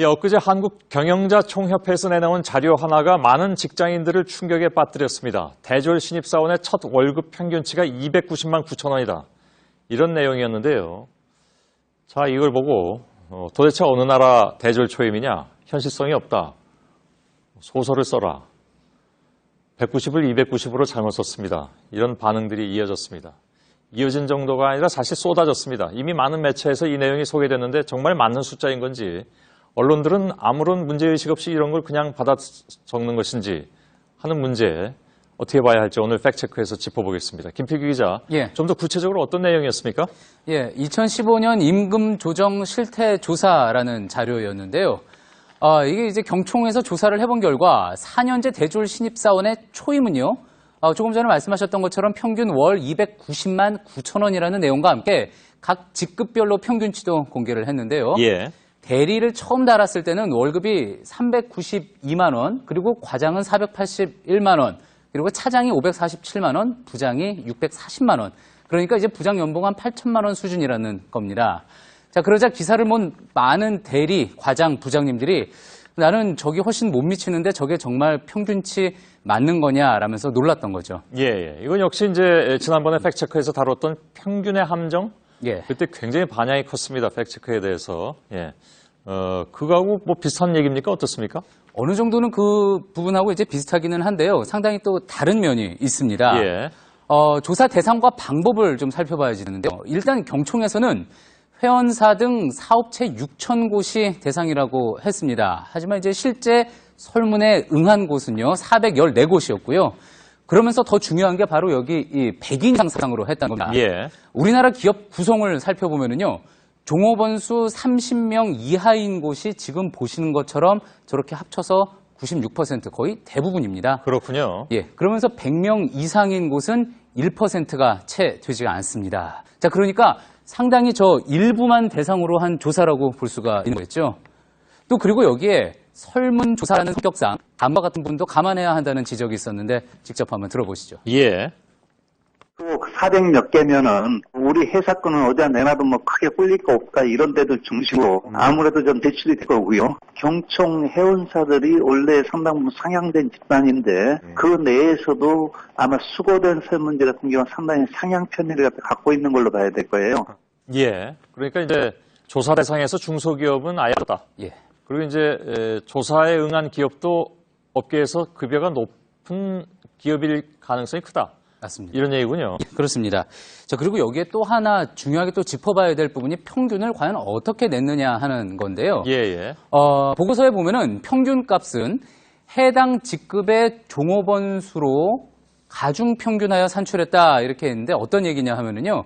엊그제 한국경영자총협회에서 내놓은 자료 하나가 많은 직장인들을 충격에 빠뜨렸습니다. 대졸 신입사원의 첫 월급 평균치가 290만 9천 원이다. 이런 내용이었는데요. 자, 이걸 보고 도대체 어느 나라 대졸 초임이냐? 현실성이 없다. 소설을 써라. 190을 290으로 잘못 썼습니다. 이런 반응들이 이어졌습니다. 이어진 정도가 아니라 사실 쏟아졌습니다. 이미 많은 매체에서 이 내용이 소개됐는데 정말 맞는 숫자인 건지 언론들은 아무런 문제의식 없이 이런 걸 그냥 받아 적는 것인지 하는 문제 어떻게 봐야 할지 오늘 팩트체크에서 짚어보겠습니다. 김필규 기자, 예. 좀 더 구체적으로 어떤 내용이었습니까? 예, 2015년 임금 조정 실태 조사라는 자료였는데요. 이게 이제 경총에서 조사를 해본 결과 4년제 대졸 신입사원의 초임은요, 조금 전에 말씀하셨던 것처럼 평균 월 290만 9천 원이라는 내용과 함께 각 직급별로 평균치도 공개를 했는데요. 예. 대리를 처음 달았을 때는 월급이 392만 원, 그리고 과장은 481만 원, 그리고 차장이 547만 원, 부장이 640만 원. 그러니까 이제 부장 연봉 한 8천만 원 수준이라는 겁니다. 자, 그러자 기사를 본 많은 대리, 과장, 부장님들이 나는 저기 훨씬 못 미치는데 저게 정말 평균치 맞는 거냐라면서 놀랐던 거죠. 예. 이건 역시 이제 지난번에 팩트체크에서 다뤘던 평균의 함정? 예. 그때 굉장히 반향이 컸습니다. 팩트체크에 대해서. 예. 그거하고 뭐 비슷한 얘기입니까? 어떻습니까? 어느 정도는 그 부분하고 이제 비슷하기는 한데요. 상당히 또 다른 면이 있습니다. 예. 조사 대상과 방법을 좀 살펴봐야 되는데요. 일단 경총에서는 회원사 등 사업체 6천 곳이 대상이라고 했습니다. 하지만 이제 실제 설문에 응한 곳은요, 414곳이었고요. 그러면서 더 중요한 게 바로 여기 이 100인 이상 사상으로 했다는 겁니다. 예. 우리나라 기업 구성을 살펴보면은요, 종업원 수 30명 이하인 곳이 지금 보시는 것처럼 저렇게 합쳐서 96% 거의 대부분입니다. 그렇군요. 예. 그러면서 100명 이상인 곳은 1%가 채 되지가 않습니다. 자, 그러니까 상당히 저 일부만 대상으로 한 조사라고 볼 수가 있는 거겠죠. 또 그리고 여기에 설문조사라는 성격상 다음과 같은 부분도 감안해야 한다는 지적이 있었는데 직접 한번 들어보시죠. 예. 또 400 몇 개면은 우리 회사 거는 어디다 내놔도 뭐 크게 꿀릴 거 없다 이런 데들 중심으로 아무래도 좀 대출이 될 거고요. 경총 회원사들이 원래 상당 부분 상향된 집단인데 그 내에서도 아마 수거된 설문지 같은 경우는 상당히 상향 편의를 갖고 있는 걸로 봐야 될 거예요. 예. 그러니까 이제 조사 대상에서 중소기업은 아예 없다. 예. 그리고 이제 조사에 응한 기업도 업계에서 급여가 높은 기업일 가능성이 크다. 맞습니다. 이런 얘기군요. 예, 그렇습니다. 자, 그리고 여기에 또 하나 중요하게 또 짚어봐야 될 부분이 평균을 과연 어떻게 냈느냐 하는 건데요. 예, 예. 보고서에 보면은 평균 값은 해당 직급의 종업원 수로 가중 평균하여 산출했다 이렇게 했는데 어떤 얘기냐 하면은요.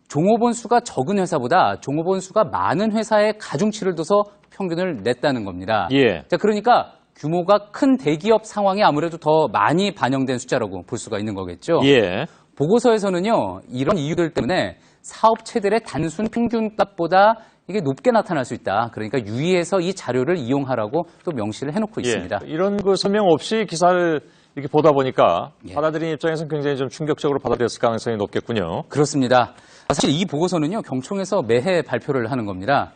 종업원 수가 적은 회사보다 종업원 수가 많은 회사에 가중치를 둬서 평균을 냈다는 겁니다. 예. 자, 그러니까 규모가 큰 대기업 상황이 아무래도 더 많이 반영된 숫자라고 볼 수가 있는 거겠죠. 예. 보고서에서는요, 이런 이유들 때문에 사업체들의 단순 평균값보다 이게 높게 나타날 수 있다. 그러니까 유의해서 이 자료를 이용하라고 또 명시를 해놓고 있습니다. 예. 이런 그 설명 없이 기사를 이렇게 보다 보니까 받아들인 입장에서는 굉장히 좀 충격적으로 받아들였을 가능성이 높겠군요. 그렇습니다. 사실 이 보고서는요, 경총에서 매해 발표를 하는 겁니다.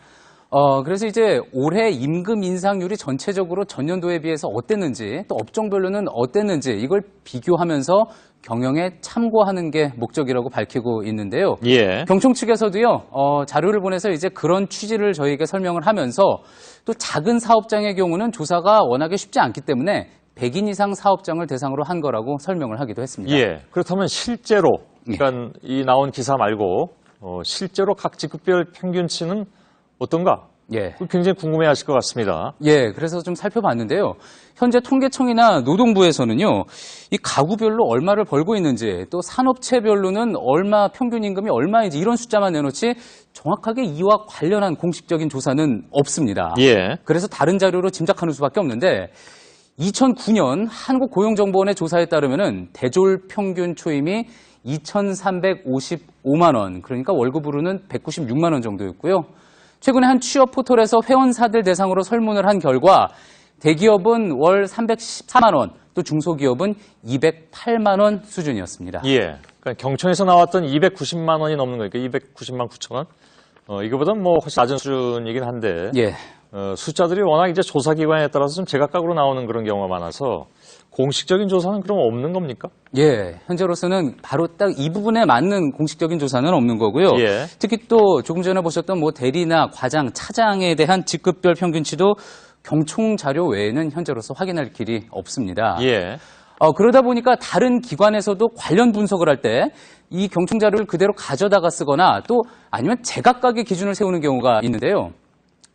그래서 이제 올해 임금 인상률이 전체적으로 전년도에 비해서 어땠는지 또 업종별로는 어땠는지 이걸 비교하면서 경영에 참고하는 게 목적이라고 밝히고 있는데요. 예. 경총 측에서도요, 자료를 보내서 이제 그런 취지를 저희에게 설명을 하면서 또 작은 사업장의 경우는 조사가 워낙에 쉽지 않기 때문에 100인 이상 사업장을 대상으로 한 거라고 설명을 하기도 했습니다. 예. 그렇다면 실제로, 그러니까 이 나온 기사 말고 실제로 각 직급별 평균치는 어떤가? 예. 굉장히 궁금해 하실 것 같습니다. 예, 그래서 좀 살펴봤는데요. 현재 통계청이나 노동부에서는요, 이 가구별로 얼마를 벌고 있는지, 또 산업체별로는 얼마, 평균 임금이 얼마인지 이런 숫자만 내놓지 정확하게 이와 관련한 공식적인 조사는 없습니다. 예. 그래서 다른 자료로 짐작하는 수밖에 없는데, 2009년 한국고용정보원의 조사에 따르면은 대졸 평균 초임이 2,355만 원, 그러니까 월급으로는 196만 원 정도였고요. 최근에 한 취업 포털에서 회원사들 대상으로 설문을 한 결과 대기업은 월 314만 원, 또 중소기업은 208만 원 수준이었습니다. 예. 그러니까 경청에서 나왔던 290만 원이 넘는 거니까 290만 9천 원. 이거보다는 뭐 훨씬 낮은 수준이긴 한데. 예. 숫자들이 워낙 이제 조사기관에 따라서 좀 제각각으로 나오는 그런 경우가 많아서 공식적인 조사는 그럼 없는 겁니까? 예, 현재로서는 바로 딱 이 부분에 맞는 공식적인 조사는 없는 거고요. 예. 특히 또 조금 전에 보셨던 뭐 대리나 과장, 차장에 대한 직급별 평균치도 경총 자료 외에는 현재로서 확인할 길이 없습니다. 예. 그러다 보니까 다른 기관에서도 관련 분석을 할 때 이 경총 자료를 그대로 가져다가 쓰거나 또 아니면 제각각의 기준을 세우는 경우가 있는데요.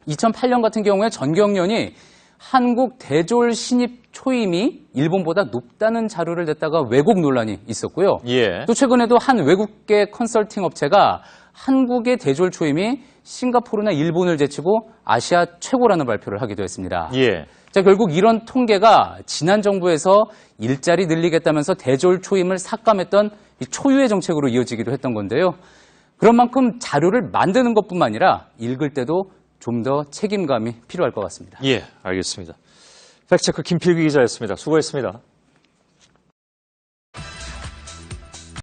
2008년 같은 경우에 전경련이 한국 대졸 신입 초임이 일본보다 높다는 자료를 냈다가 왜곡 논란이 있었고요. 예. 또 최근에도 한 외국계 컨설팅 업체가 한국의 대졸 초임이 싱가포르나 일본을 제치고 아시아 최고라는 발표를 하기도 했습니다. 예. 자, 결국 이런 통계가 지난 정부에서 일자리 늘리겠다면서 대졸 초임을 삭감했던 이 초유의 정책으로 이어지기도 했던 건데요. 그런 만큼 자료를 만드는 것뿐만 아니라 읽을 때도 좀 더 책임감이 필요할 것 같습니다. 예, 알겠습니다. 팩트체크 김필기 기자였습니다. 수고했습니다.